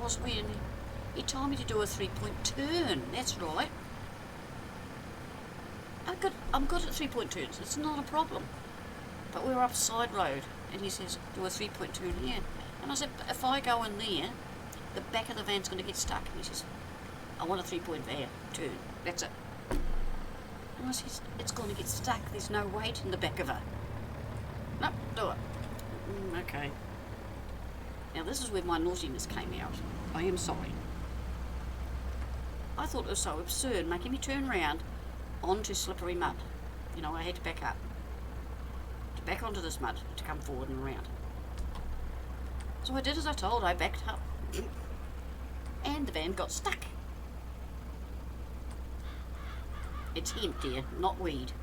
was when he told me to do a 3-point turn. That's right. I'm good at 3-point turns. It's not a problem. But we were up a side road, and he says, do a 3-point turn here. And I said, but if I go in there, the back of the van's going to get stuck. And he says, I want a 3-point turn. That's it. And I said, it's going to get stuck. There's no weight in the back of it. No, do it. Okay. Now this is where my naughtiness came out. I am sorry. I thought it was so absurd, making me turn round onto slippery mud. You know, I had to back up. To back onto this mud, to come forward and around. So I did as I told, I backed up. And the van got stuck. It's hemp, dear, not weed.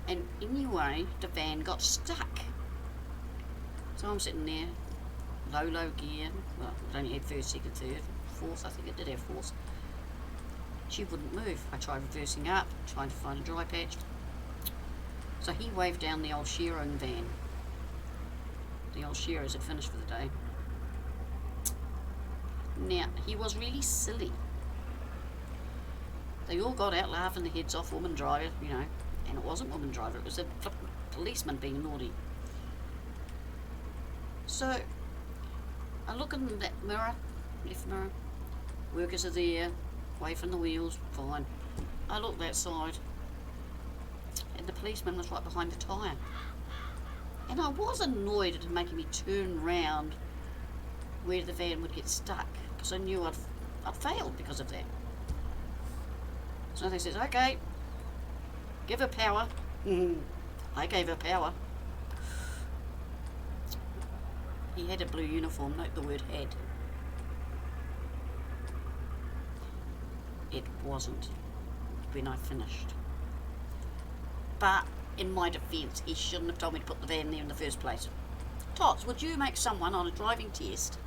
And anyway, the van got stuck. So I'm sitting there, low gear. Well, it only had first, second, third, fourth. I think it did have fourth. She wouldn't move. I tried reversing up, trying to find a dry patch. So he waved down the old shearing van. The old shearers had finished for the day. Now, he was really silly. They all got out laughing their heads off, woman driver, you know. And it wasn't woman driver, it was a policeman being naughty. So, I look in that mirror, left mirror. Workers are there, away from the wheels, fine. I look that side, and the policeman was right behind the tyre. And I was annoyed at him making me turn round where the van would get stuck, because I knew I'd failed because of that. So they says, okay, give her power. I gave her power. He had a blue uniform, note the word had. It wasn't when I finished. But in my defence, he shouldn't have told me to put the van there in the first place. Tots, would you make someone on a driving test?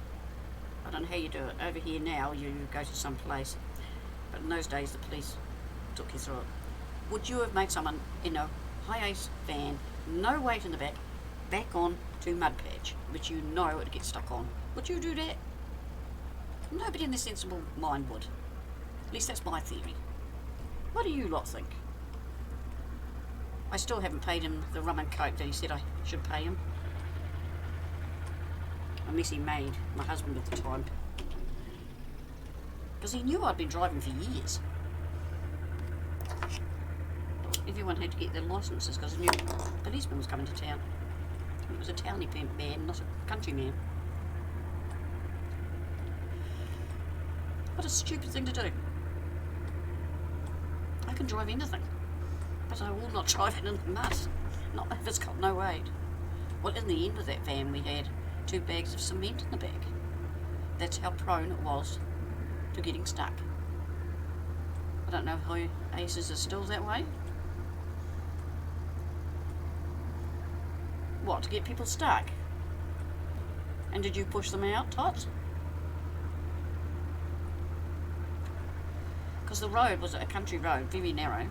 I don't know how you do it. Over here now, you go to some place. But in those days, the police took you through it. Would you have made someone in a high ace van, no weight in the back on to mud patch, which you know it would get stuck on? Would you do that? Nobody in their sensible mind would. At least that's my theory. What do you lot think? I still haven't paid him the rum and coke that he said I should pay him. Unless he made my husband at the time. Because he knew I'd been driving for years. Everyone had to get their licences because a new policeman was coming to town. It was a towny man, not a country man. What a stupid thing to do. I can drive anything, but I will not drive it in the mud. Not if it's got no weight. Well, in the end of that van we had 2 bags of cement in the back. That's how prone it was to getting stuck. I don't know how aces are still that way. What, to get people stuck? And did you push them out, Tots? Because the road was a country road, very narrow.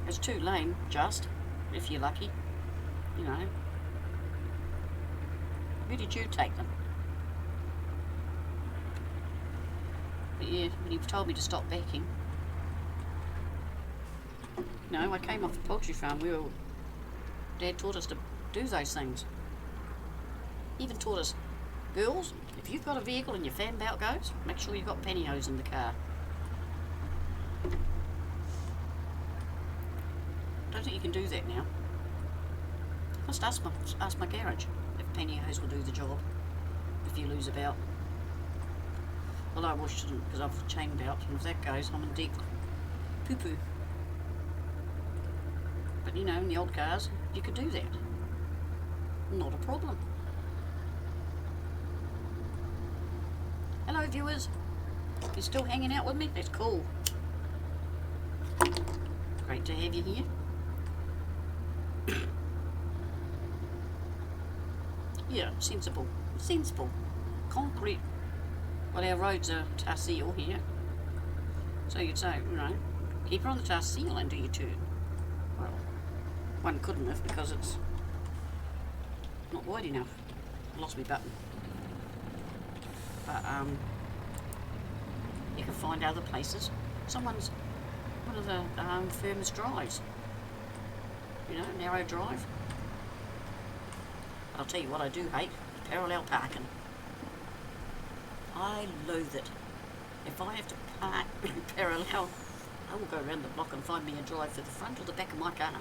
It was 2 lane, just, if you're lucky, you know. Where did you take them? But yeah, when he told me to stop backing. No, I came off the poultry farm. Dad taught us to do those things. Even taught us, girls, if you've got a vehicle and your fan belt goes, make sure you've got pantyhose in the car. Don't think you can do that now. Must ask my garage if pantyhose will do the job if you lose a belt. Well, I shouldn't because I've a chain belt, and if that goes, I'm in deep poo-poo. But you know, in the old cars, you could do that. Not a problem. Hello, viewers. You still hanging out with me? That's cool. Great to have you here. Yeah, sensible. Sensible. Concrete. Well, our roads are tar seal here. So you'd say, you know, keep her on the tar seal and do your turn. Well, one couldn't have because it's not wide enough. I lost my button. But, you can find other places. One of the firm's drives. You know, narrow drive. But I'll tell you what I do hate, parallel parking. I loathe it. If I have to park parallel, I will go around the block and find me a drive for the front or the back of my car,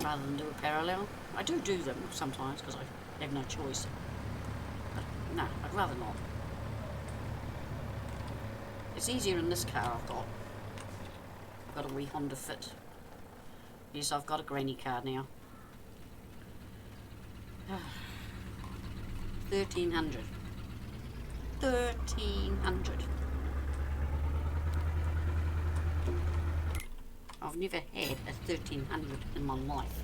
rather than do a parallel. I do them sometimes because I have no choice. But no, I'd rather not. It's easier in this car I've got. I've got a wee Honda Fit. Yes, I've got a granny car now. 1300. 1300. I've never had a 1300 in my life.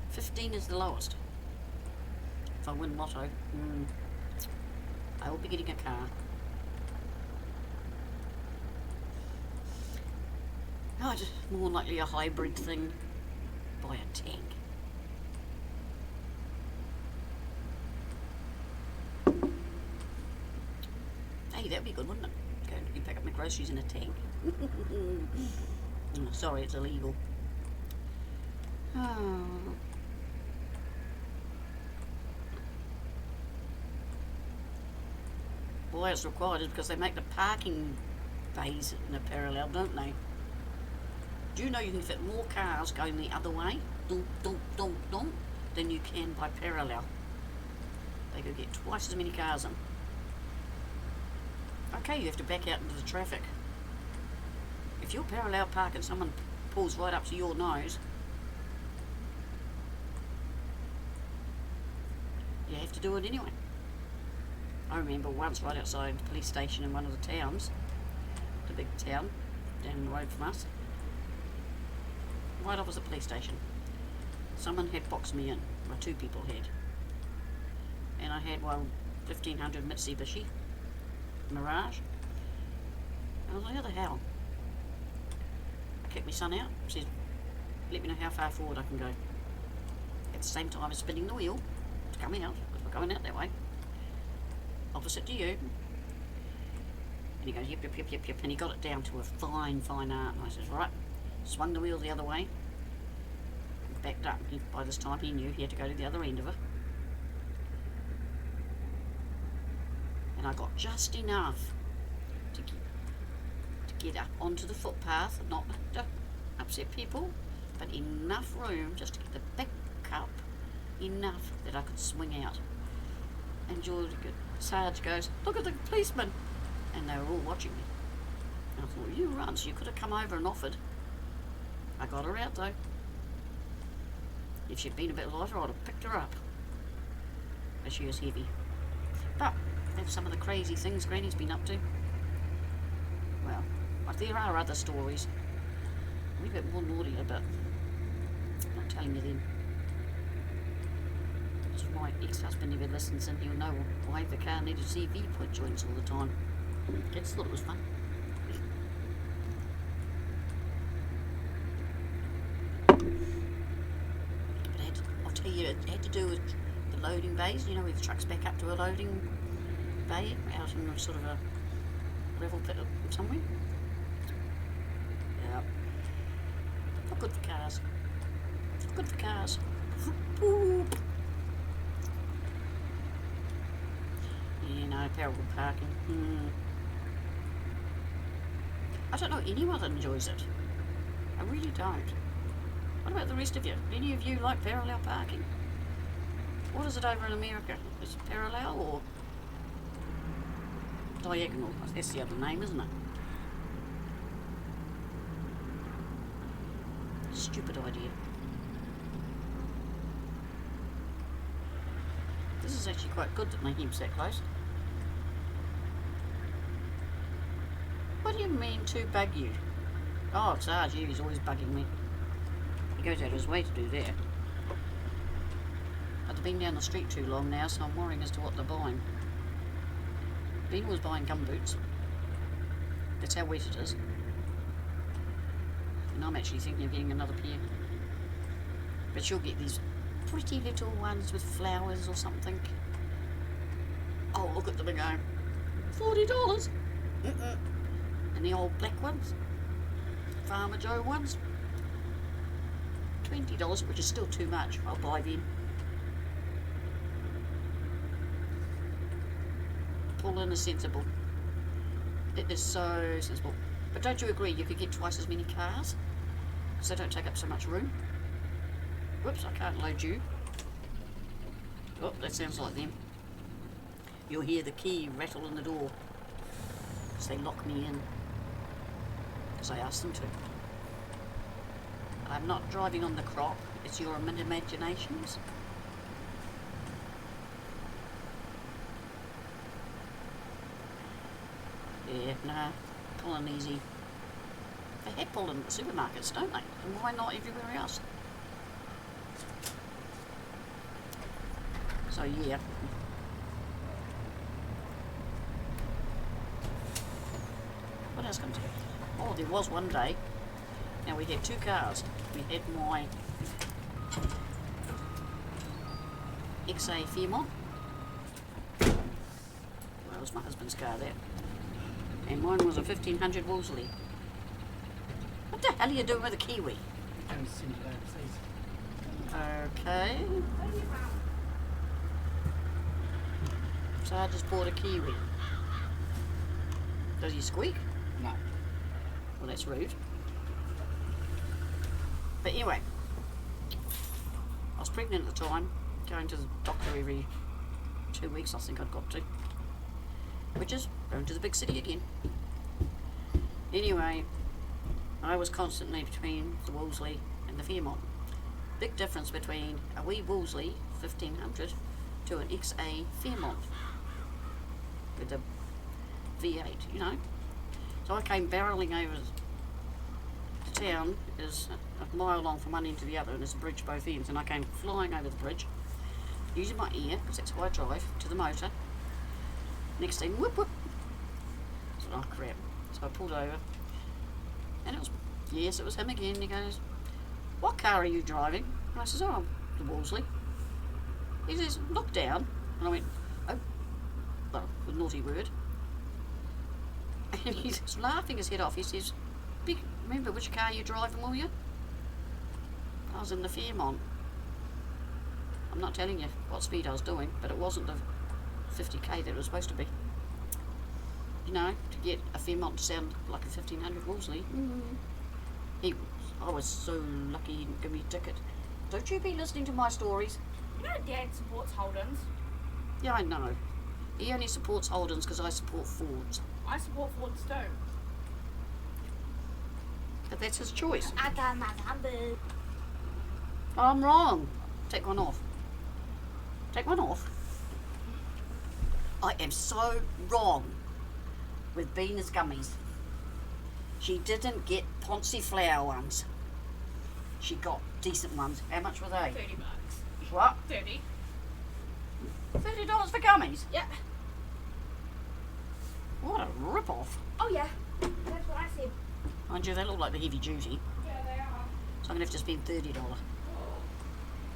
15 is the lowest. If I win lotto, I will be getting a car. Oh, just more likely a hybrid thing. Buy a tank. Hey, that'd be good, wouldn't it? Go and pick up my groceries in a tank. Sorry, it's illegal. Oh. Why it's required is because they make the parking bays in a parallel, don't they? Do you know you can fit more cars going the other way, than you can by parallel? They go you'll get twice as many cars in. Okay, you have to back out into the traffic. If you're parallel park and someone pulls right up to your nose, you have to do it anyway. I remember once right outside the police station in one of the towns, the big town down the road from us, right opposite the police station, someone had boxed me in, or two people had, and I had one 1500 Mitsubishi Mirage, and I was like, how the hell? I kicked my son out, said, let me know how far forward I can go. At the same time as spinning the wheel to come out, because we're going out that way, opposite to you. And he goes, yep, yep, yep, yep, yep, and he got it down to a fine, fine art, and I says, right, swung the wheel the other way, backed up. By this time he knew he had to go to the other end of it. And I got just enough to get up onto the footpath, not to upset people, but enough room just to get the back up enough that I could swing out. And Sarge goes, look at the policeman, and they were all watching me. And I thought, you run, so you could have come over and offered. I got her out though. If she'd been a bit lighter, I'd have picked her up. But she was heavy. But that's some of the crazy things Granny's been up to. Well, there are other stories. A wee bit more naughtier, but I'm not telling you them. If my ex-husband ever listens in, he'll know why the car needed CV point joints all the time. Kids thought it was fun. I'll tell you, it had to do with the loading bays, you know, where the truck's back up to a loading bay out in sort of a gravel pit somewhere. Yeah. Not good for cars. Not good for cars. You know, parallel parking. I don't know anyone that enjoys it. I really don't. What about the rest of you? Any of you like parallel parking? What is it over in America? Is it parallel or diagonal? That's the other name, isn't it? Stupid idea. This is actually quite good that my heap's that close. What do you mean to bug you? Oh, Cazz, he's always bugging me. He goes out of his way to do that. But they've been down the street too long now, so I'm worrying as to what they're buying. Ben was buying gumboots. That's how wet it is. And I'm actually thinking of getting another pair. But she'll get these pretty little ones with flowers or something. Oh, look at them go. $40. And the old black ones, Farmer Joe ones, $20, which is still too much. I'll buy them. Paulin is sensible. It is so sensible. But don't you agree you could get twice as many cars? Because they don't take up so much room. Whoops, I can't load you. Oh, that sounds like them. You'll hear the key rattle in the door as they lock me in. Because I asked them to. I'm not driving on the crop, it's your imaginations. Yeah, nah, pulling easy. They had pulling at the supermarkets, don't they? And why not everywhere else? So yeah. What else comes in? Oh, there was one day. Now we had two cars. We had my XA Fairmont. Well, that was my husband's car there. And mine was a 1500 Wolseley. What the hell are you doing with a Kiwi? Going to send it overseas. Okay. So I just bought a Kiwi. Does he squeak? No. Well, that's rude. But anyway, I was pregnant at the time, going to the doctor every 2 weeks I think I'd got to. Which is going to the big city again. Anyway, I was constantly between the Wolseley and the Fairmont. Big difference between a wee Wolseley 1500 to an XA Fairmont with a V8, you know. So I came barreling over the town, is a mile long from one end to the other, and there's a bridge both ends, and I came flying over the bridge, using my ear, because that's how I drive, to the motor. Next thing, whoop whoop. I said, oh crap. So I pulled over, and it was, yes, it was him again. He goes, what car are you driving? And I says, oh, the Wolseley. He says, look down. And I went, oh, well, a naughty word. And he's laughing his head off. He says, remember which car you're driving, will you? I was in the Fairmont. I'm not telling you what speed I was doing, but it wasn't the 50k that it was supposed to be. You know, to get a Fairmont to sound like a 1500 Wolseley. I was so lucky he didn't give me a ticket. Don't you be listening to my stories? You know Dad supports Holdens. Yeah, I know. He only supports Holdens because I support Fords. I support Fords too. But that's his choice. I got my number. I'm wrong. Take one off. Take one off. I am so wrong with Venus gummies. She didn't get Ponzi flower ones. She got decent ones. How much were they? $30. What? 30. $30 for gummies? Yeah. What a rip-off. Oh yeah. That's what I said. Mind you, they look like the heavy duty. Yeah, they are. So I'm going to have to spend $30.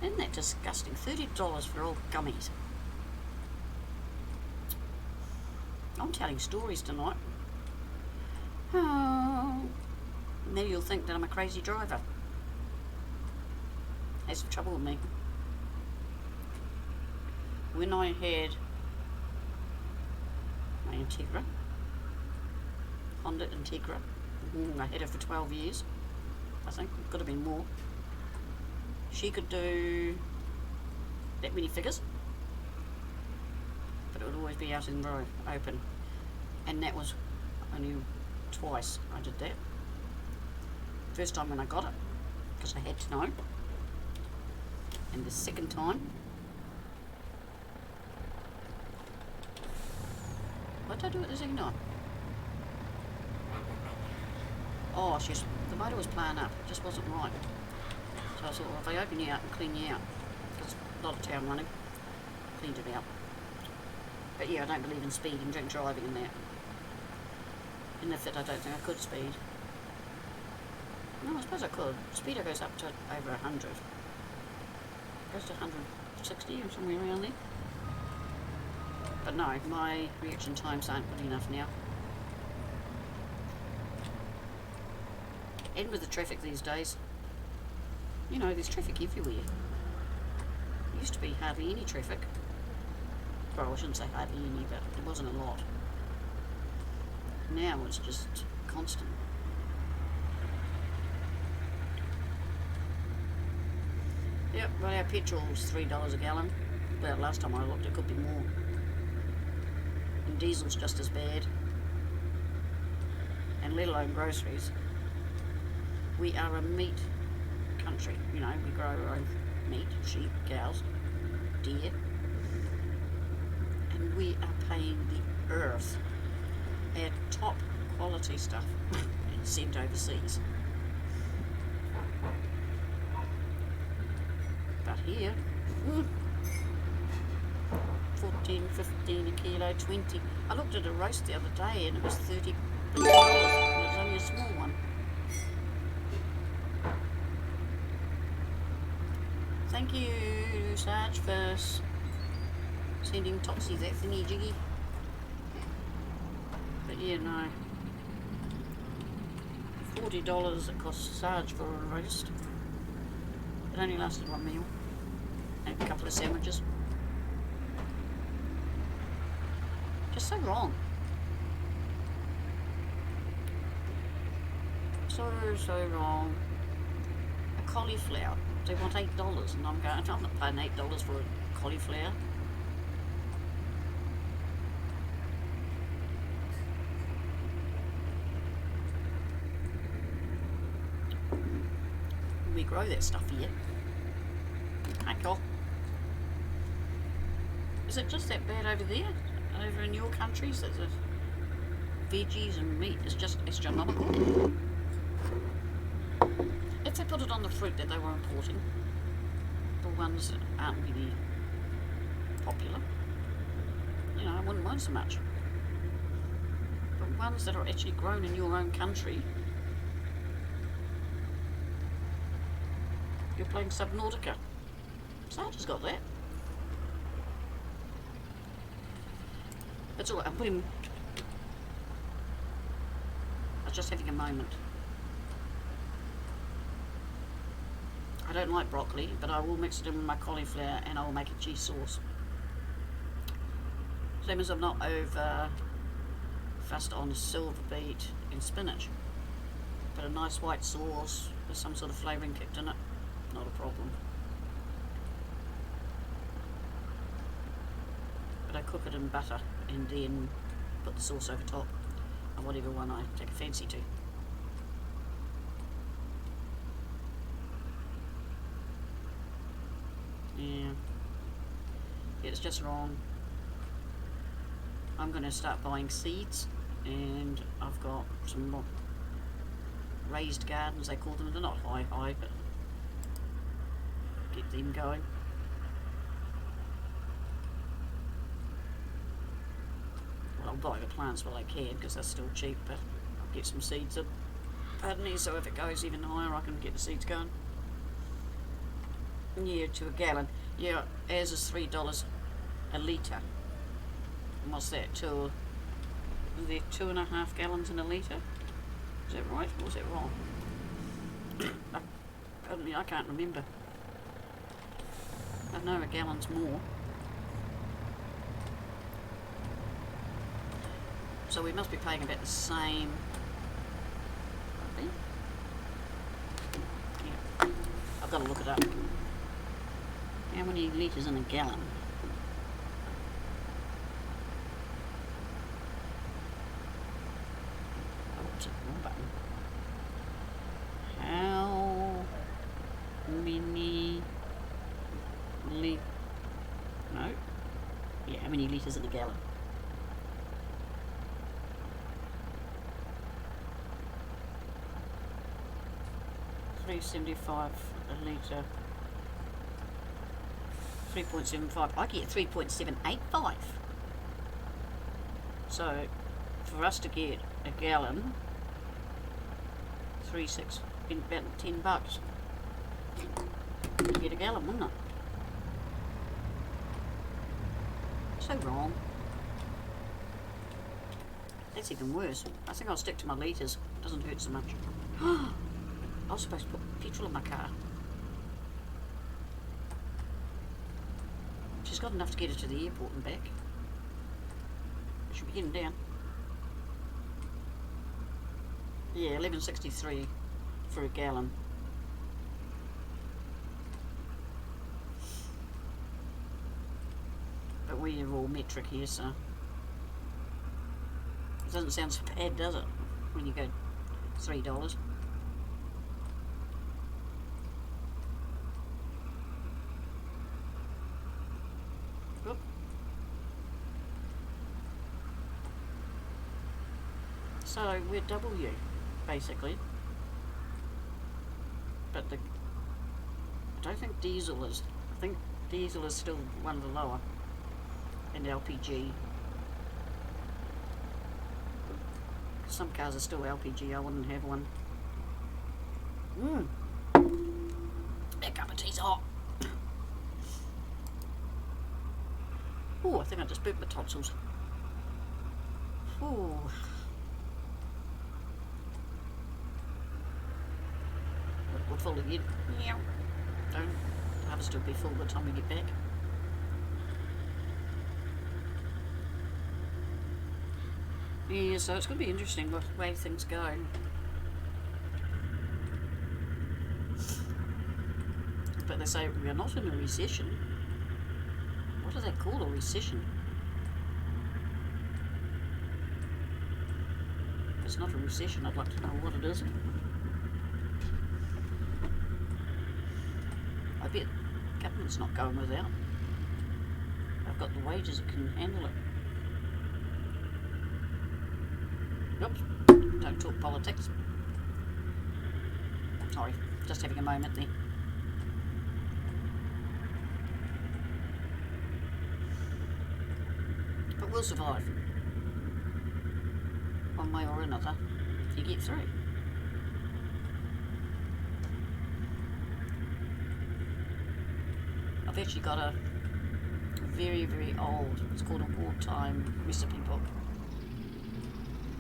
Isn't that disgusting? $30 for all gummies. I'm telling stories tonight. Oh, maybe you'll think that I'm a crazy driver. That's the trouble with me. When I had my Integra, Honda Integra, I had her for 12 years, I think, it could have been more. She could do that many figures, but it would always be out in the road, open. And that was only twice I did that. First time when I got it, because I had to know. And the second time, what did I do at the second time? Oh, the motor was playing up, it just wasn't right. So I thought, well, if I open you out and clean you out, because a lot of town running, cleaned it out. But yeah, I don't believe in speeding, drink driving and that. In the fit, I don't think I could speed. No, I suppose I could. Speedo goes up to over 100. Goes to 160 or somewhere around there. But no, my reaction times aren't good enough now. And with the traffic these days, you know, there's traffic everywhere. There used to be hardly any traffic. Well, I shouldn't say hardly any, but there wasn't a lot. Now it's just constant. Yep, well, our petrol's $3 a gallon. Well, last time I looked, it could be more. And diesel's just as bad. And let alone groceries. We are a meat country. You know, we grow our own meat, sheep, cows, deer. And we are paying the earth. Our top quality stuff and sent overseas. But here, 14, 15 a kilo, 20. I looked at a roast the other day and it was $30. And it was only a small one. Thank you, Sarge, for sending Topsy that thingy jiggy. But yeah, no. $40 it cost Sarge for a roast. It only lasted one meal. And a couple of sandwiches. Just so wrong. So wrong. A cauliflower. They want $8 and I'm going, I'm not paying $8 for a cauliflower. we grow that stuff here. Hey, Cole. Is it just that bad over there? Over in your countries that the veggies and meat is just astronomical? If they put it on the fruit that they were importing, the ones that aren't really popular, you know, I wouldn't mind so much. But ones that are actually grown in your own country, you're playing Subnautica. Sarge's got that. It's alright, I'm putting... I was just having a moment. I don't like broccoli, but I will mix it in with my cauliflower and I will make a cheese sauce. Same as I'm not over fussed on silver beet and spinach. But a nice white sauce with some sort of flavouring kicked in it, not a problem. But I cook it in butter and then put the sauce over top of whatever one I take a fancy to. Yeah, it's just wrong. I'm going to start buying seeds, and I've got some more raised gardens, they call them. They're not high, but get them going. Well, I'll buy the plants while I can, because they're still cheap, but I'll get some seeds in. Pardon me, so if it goes even higher, I can get the seeds going. Yeah, to a gallon. Yeah, ours is $3 a litre. And what's that? Are there 2.5 gallons in a litre? Is that right, or is that wrong? Pardon me, I can't remember. I know a gallon's more. So we must be paying about the same. Yeah. I've got to look it up. How many litres in a gallon? Oh, what's it? Wrong button. How many No. Yeah, how many litres in a gallon? $3.75 a litre. 3.75. I get 3.785. So for us to get a gallon, 3.6, been about $10. Get a gallon, wouldn't it? So wrong. That's even worse. I think I'll stick to my litres. Doesn't hurt so much. I was supposed to put petrol in my car. She's got enough to get her to the airport and back. She'll be heading down. Yeah, $11.63 for a gallon. But we are all metric here, so it doesn't sound so bad, does it? When you go $3. Whoop. So we're W, basically. But I don't think diesel is. I think diesel is still one of the lower. And LPG. Some cars are still LPG, I wouldn't have one. That cup of tea's hot. Oh, I think I just burnt my tonsils. Ooh. We're full again. Yeah. Don't have us to be full by the time we get back. Yeah, so it's going to be interesting the way things go. But they say we are not in a recession. What do they call a recession? If it's not a recession, I'd like to know what it is. I bet government's not going without. I've got the wages that can handle it. Oops, don't talk politics. Sorry, just having a moment there. But we'll survive. One way or another, if you get through. I've actually got a very, very old, it's called a wartime recipe book.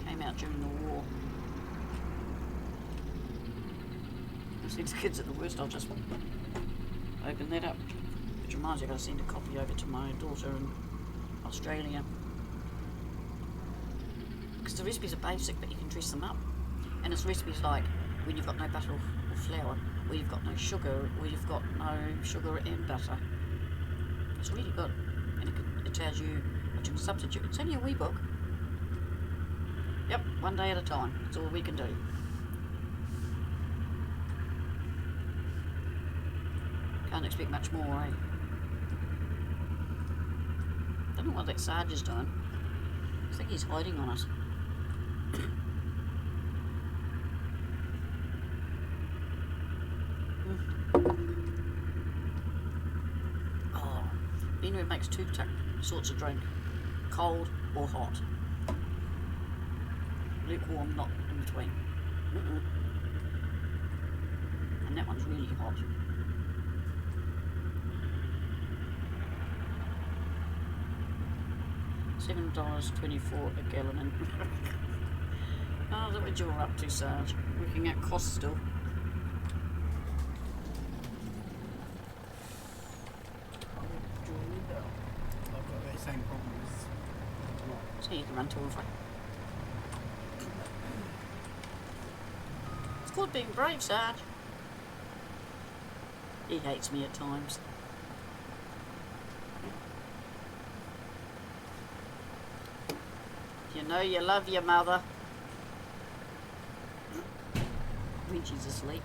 Came out during the war. I see the kids at the worst, I'll just open that up. Which reminds me, I've got to send a copy over to my daughter in Australia. Because the recipes are basic, but you can dress them up. And it's recipes like when you've got no butter or flour, where you've got no sugar, where you've got no sugar and butter. It's really good. And it tells you what you can substitute. It's only a wee book. Yep, one day at a time. That's all we can do. Can't expect much more, eh? Don't know what that Sarge is doing. I think he's hiding on us. Oh, Benwood makes two sorts of drink. Cold or hot. Lukewarm, not in between. And that one's really hot. $7.24 a gallon. Oh, look what you're up to, Sarge. Working out costs still. I've got the same problem as So you can run to and fro. It's called being brave, Sarge. He hates me at times. You know you love your mother when she's asleep.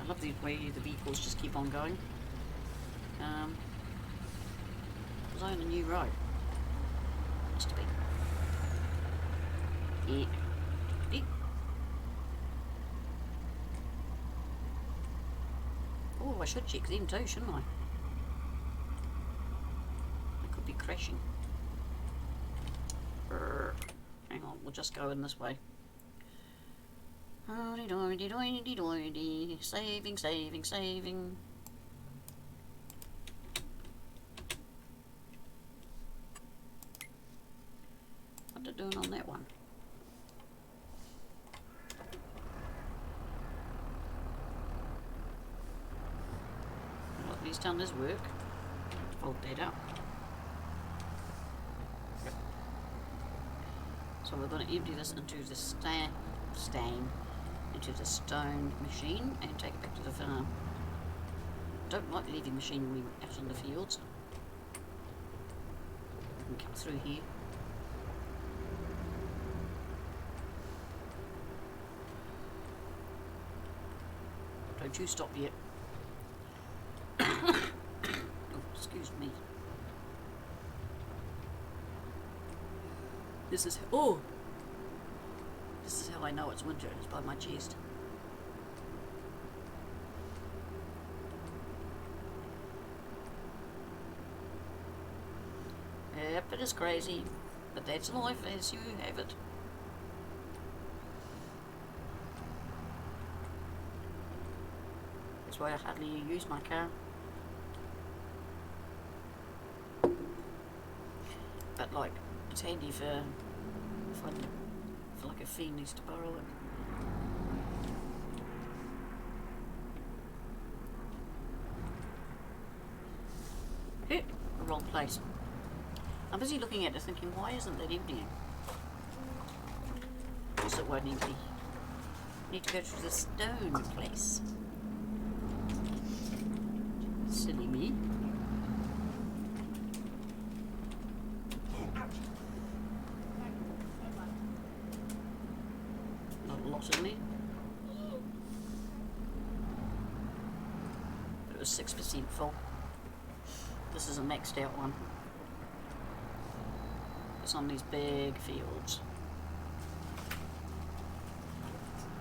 I love the way the vehicles just keep on going. Was I on a new road? Must have been. Yeah. Yeah. Oh, I should check them too, shouldn't I? I could be crashing. Hang on, we'll just go in this way. Saving, saving, saving. What's it doing on that one? Well, he's done his work. Fold that up. Yep. So we're going to empty this into the into the stone machine and take it back to the farm. Don't like leaving machinery out in the fields. We can come through here. Don't you stop yet. Oh, excuse me. This is how I know it's winter. It's by my chest. Yep, it is crazy, but that's life as you have it. That's why I hardly use my car. But like, it's handy for if I feel like a fiend needs to borrow it. Hey, the wrong place. I'm busy looking at it thinking, why isn't that emptying? Of course it won't empty. Need to go to the stone place. Silly me. was 6% full. This is a maxed out one. It's on these big fields.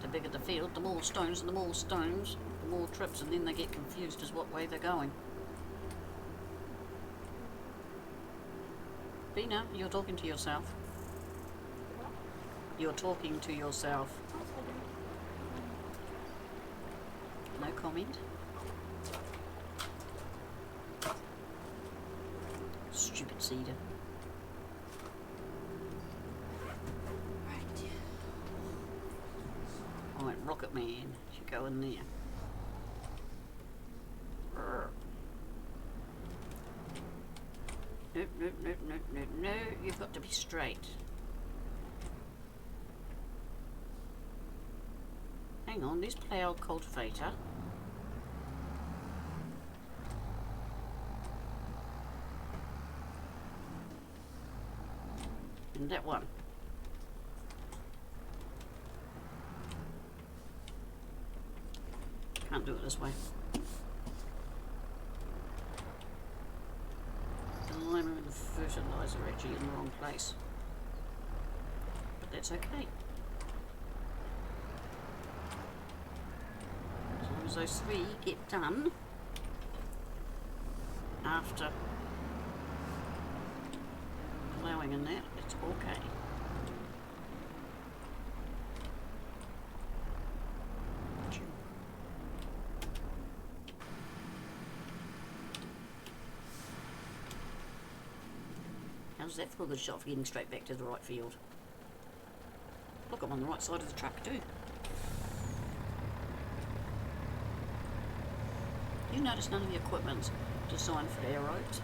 The bigger the field, the more stones, and the more stones, the more trips, and then they get confused as what way they're going. Bina, you're talking to yourself. You're talking to yourself. No comment. Stupid cedar. Right, Rocket Man should go in there. Brr. Nope, nope, nope, nope, nope, no, you've got to be straight. Hang on, this plough cultivator. And that one. Can't do it this way. The lime and the fertilizer are actually in the wrong place. But that's okay. As long as those three get done after ploughing in that, it's okay. How's that for a good shot for getting straight back to the right field? Look, I'm on the right side of the truck too. You notice none of the equipment's designed for air roads?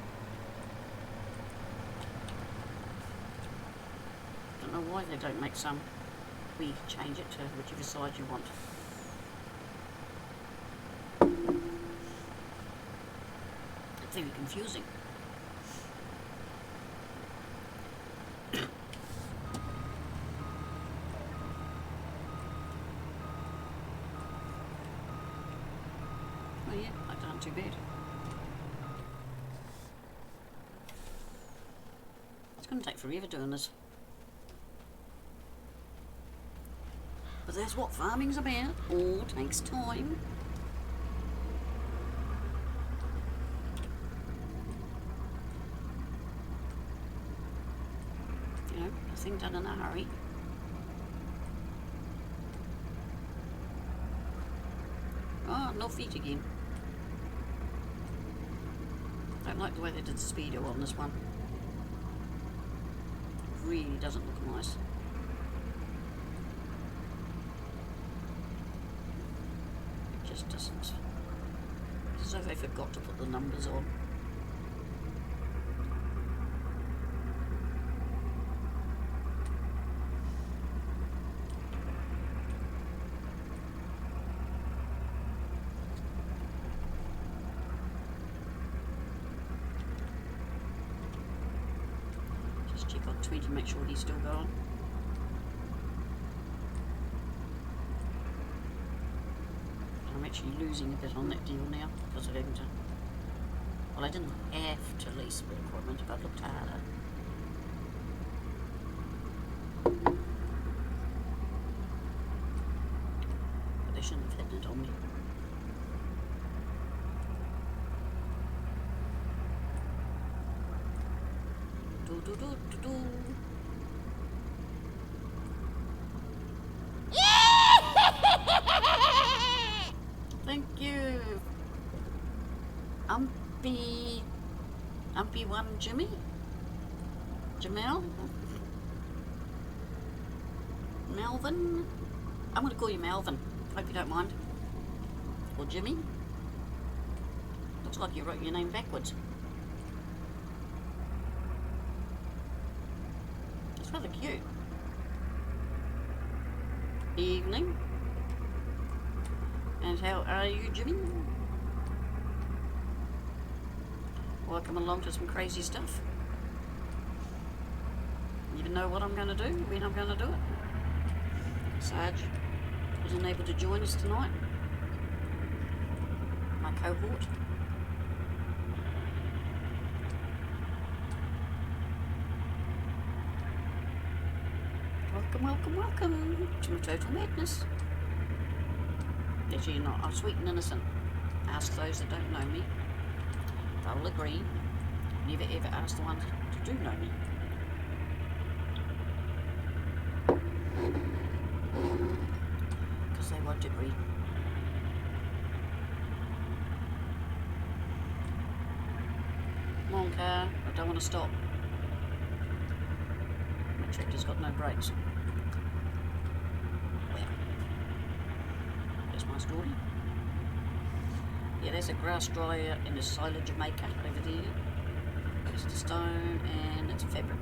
Don't know why they don't make some. We change it to whichever side you want. It's very confusing. Oh yeah, I've done too bad. It's going to take forever doing this. But that's what farming's about. All takes time. You know, nothing done in a hurry. Oh, no feet again. Don't like the way they did the speedo on this one. Really doesn't look nice. It just doesn't. It's as though they forgot to put the numbers on. Check on 20, make sure he's still going. I'm actually losing a bit on that deal now because of having to. Well, I didn't have to lease the equipment, but I looked harder. But they shouldn't have hidden it on me. Do, do, do, do. Thank you. Umpy one Jimmy? Jamel? Melvin? I'm going to call you Melvin. Hope you don't mind. Or Jimmy? Looks like you wrote your name backwards. Rather cute. Evening. And how are you, Jimmy? Welcome along to some crazy stuff. You know what I'm going to do, when I'm going to do it. Sarge wasn't able to join us tonight. My cohort. Welcome, welcome, welcome to my Total Madness. Actually, you're not. I'm sweet and innocent. Ask those that don't know me. They will agree. Never ever ask the ones that do know me. Because they won't agree. Come on, car. I don't want to stop. My tractor's got no brakes. Well, that's my story. Yeah, there's a grass dryer and a silage maker over there. It's the stone and it's fabric.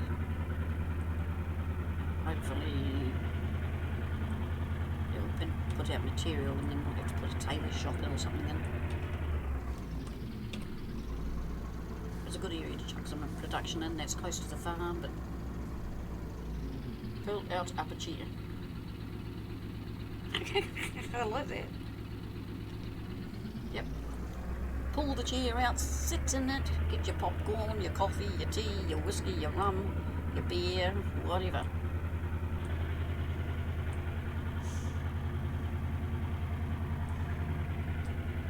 Hopefully it will put out material and then we'll have to put a tailor shop in or something in. It's a good area to chuck some production in. That's close to the farm, but pull out up a chair. I like that. Yep. Pull the chair out, sit in it, get your popcorn, your coffee, your tea, your whiskey, your rum, your beer, whatever.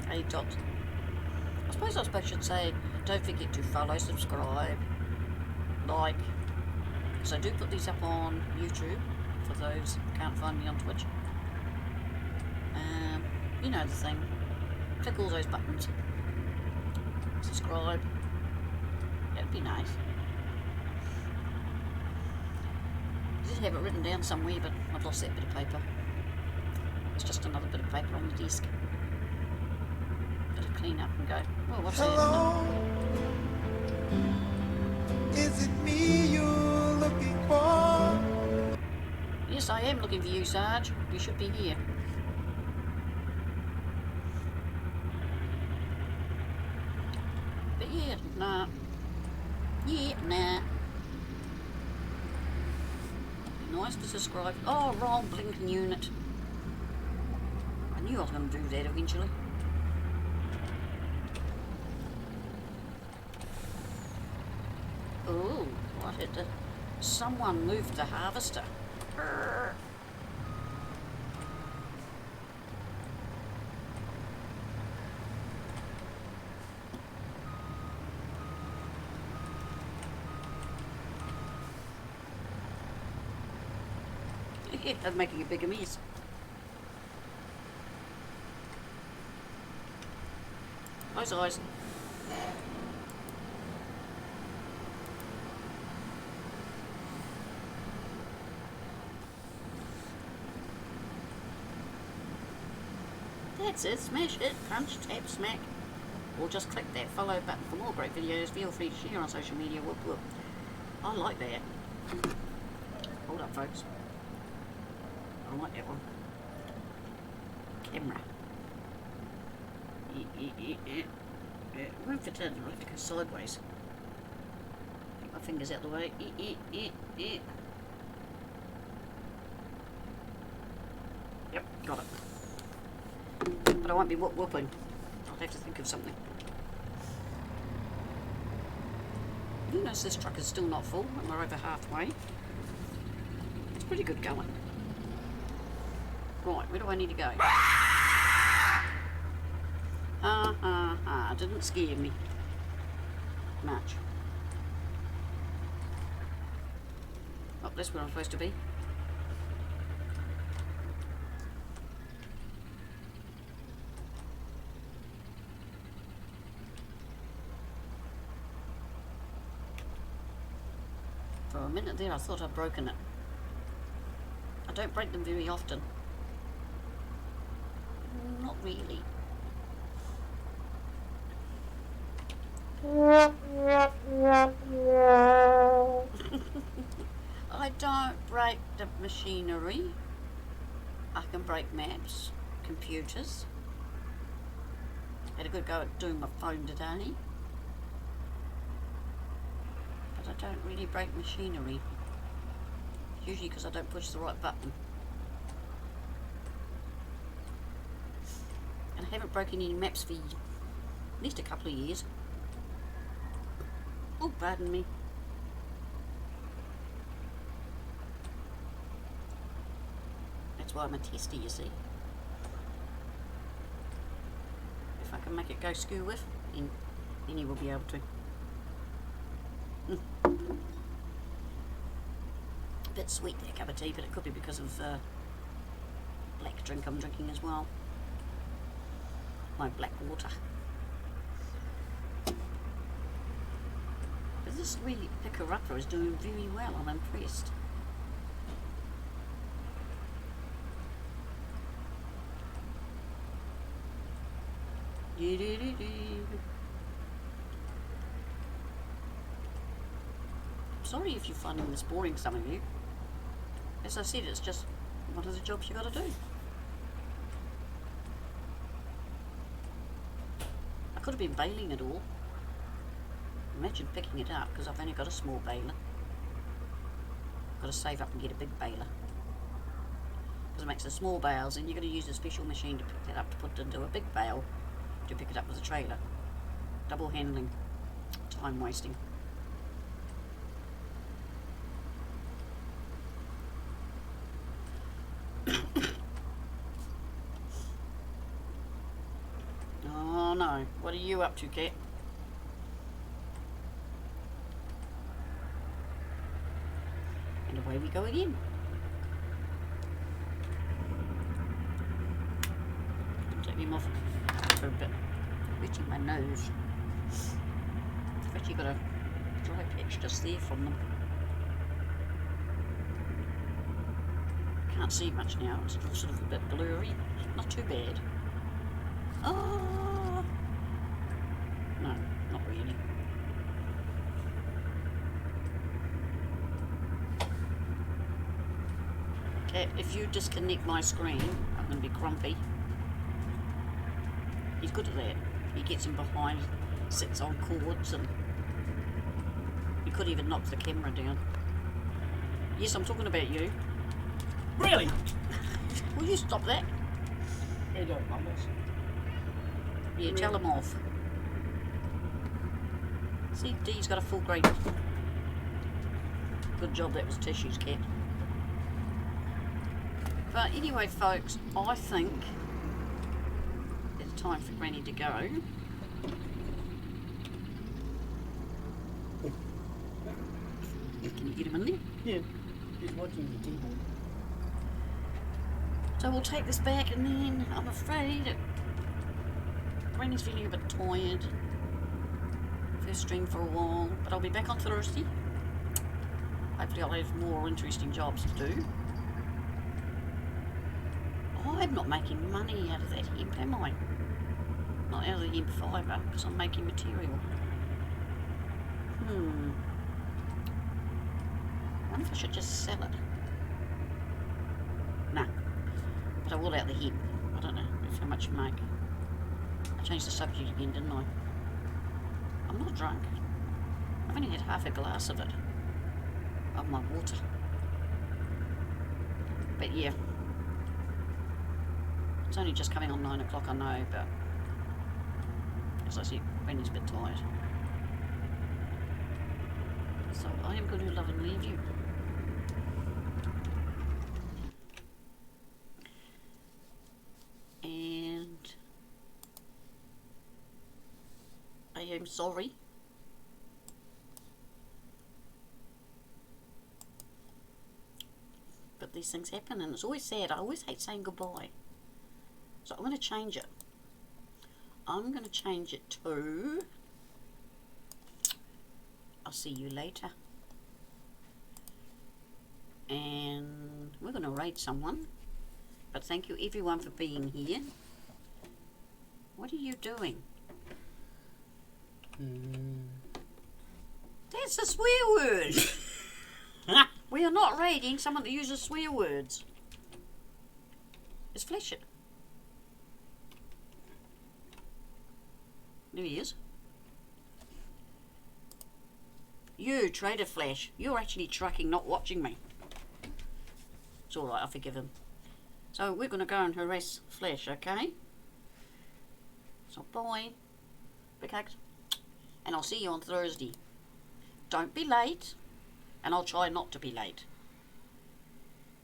Hey Dot. I suppose I should say, don't forget to follow, subscribe, like. So I do put these up on YouTube for those who can't find me on Twitch. You know the thing. Click all those buttons. Subscribe. That'd be nice. I did have it written down somewhere, but I've lost that bit of paper. It's just another bit of paper on the desk. Gotta clean up and go. Well, what's Hello? Is it me you're looking for? Yes, I am looking for you, Sarge. You should be here. But yeah, nah. Yeah, nah. Nice to subscribe. Oh, wrong blinking unit. I knew I was going to do that eventually. Oh, what hit it? Someone moved the harvester. Brr. Yeah, they're making a bigger mess. Close eyes. That's it, smash it, punch, tap, smack. Or just click that follow button for more great videos. Feel free to share on social media. Whoop whoop. I like that. Hold up, folks. I like that one. Camera. Move it in. I'll have to go sideways. Get my fingers out the way. Yep, got it. But I won't be whooping. I'll have to think of something. You notice this truck is still not full and we're over halfway. It's pretty good going. Right, where do I need to go? Didn't scare me much. Oh, that's where I'm supposed to be. For a minute there I thought I'd broken it. I don't break them very often. Not really. I don't break the machinery. I can break maps, computers. Had a good go at doing my phone today. But I don't really break machinery. Usually because I don't push the right button. And I haven't broken any maps for at least a couple of years. Oh, pardon me. That's why I'm a tester, you see. If I can make it go skew with, then you will be able to. A bit sweet that cup of tea, but it could be because of black drink I'm drinking as well. My black water. But this really picker-upper is doing very well. I'm impressed. Sorry if you're finding this boring, some of you. As I said, it's just one of the jobs you got to do. I could have been baling it all. Imagine picking it up, because I've only got a small baler. I've got to save up and get a big baler. Because it makes the small bales, and you're going to use a special machine to pick that up to put it into a big bale to pick it up with a trailer. Double handling. Time wasting. Oh no, what are you up to, Kat? And away we go again. Take him off for a bit. Itching my nose. I've actually got a dry patch just there from them. Can't see much now, it's still sort of a bit blurry. Not too bad. Oh no, not really. Okay, if you disconnect my screen, I'm going to be grumpy. He's good at that. He gets in behind, sits on cords, and he could even knock the camera down. Yes, I'm talking about you. Really? Will you stop that? You don't mumbles. Yeah, tell him off. See, Dee's got a full grade. Good job that was tissues, Kat. But anyway, folks, I think it's time for Granny to go. Can you get him in there? Yeah. He's watching the TV. So we'll take this back, and then I'm afraid Granny's feeling a bit tired. First stream for a while, but I'll be back on Thursday. Hopefully I'll have more interesting jobs to do. I'm not making money out of that hemp, am I? Not out of the hemp fibre, because I'm making material. I wonder if I should just sell it. Nah. But I will out the hemp. I don't know how much you make. I changed the subject again, didn't I? I'm not drunk. I've only had half a glass of it. Of my water. But yeah. It's only just coming on 9 o'clock, I know, but as I said, Granny's a bit tired. So I am going to love and leave you. And I am sorry. But these things happen, and it's always sad. I always hate saying goodbye. So I'm going to change it. I'm going to change it to I'll see you later. And we're going to raid someone. But thank you everyone for being here. What are you doing? That's a swear word. We are not raiding someone that uses swear words. Let's flash it. There he is. You, Trader Flash, you're actually trucking, not watching me. It's alright, I'll forgive him. So we're going to go and harass Flash, okay? So bye. Big hugs. And I'll see you on Thursday. Don't be late. And I'll try not to be late.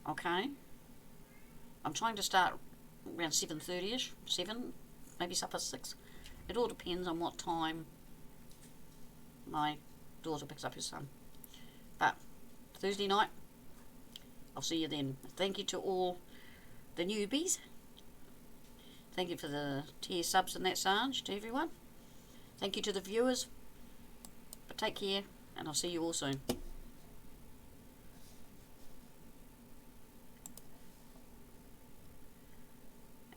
Okay? I'm trying to start around 7:30ish, 7, maybe supper 6. It all depends on what time my daughter picks up her son. But Thursday night, I'll see you then. Thank you to all the newbies. Thank you for the tier subs and that, Sanj, to everyone. Thank you to the viewers. But take care, and I'll see you all soon.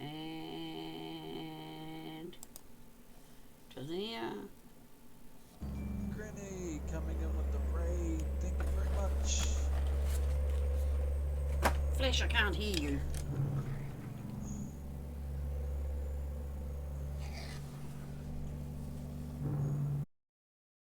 And to there. Grenade coming in with the raid. Thank you very much. Flash, I can't hear you.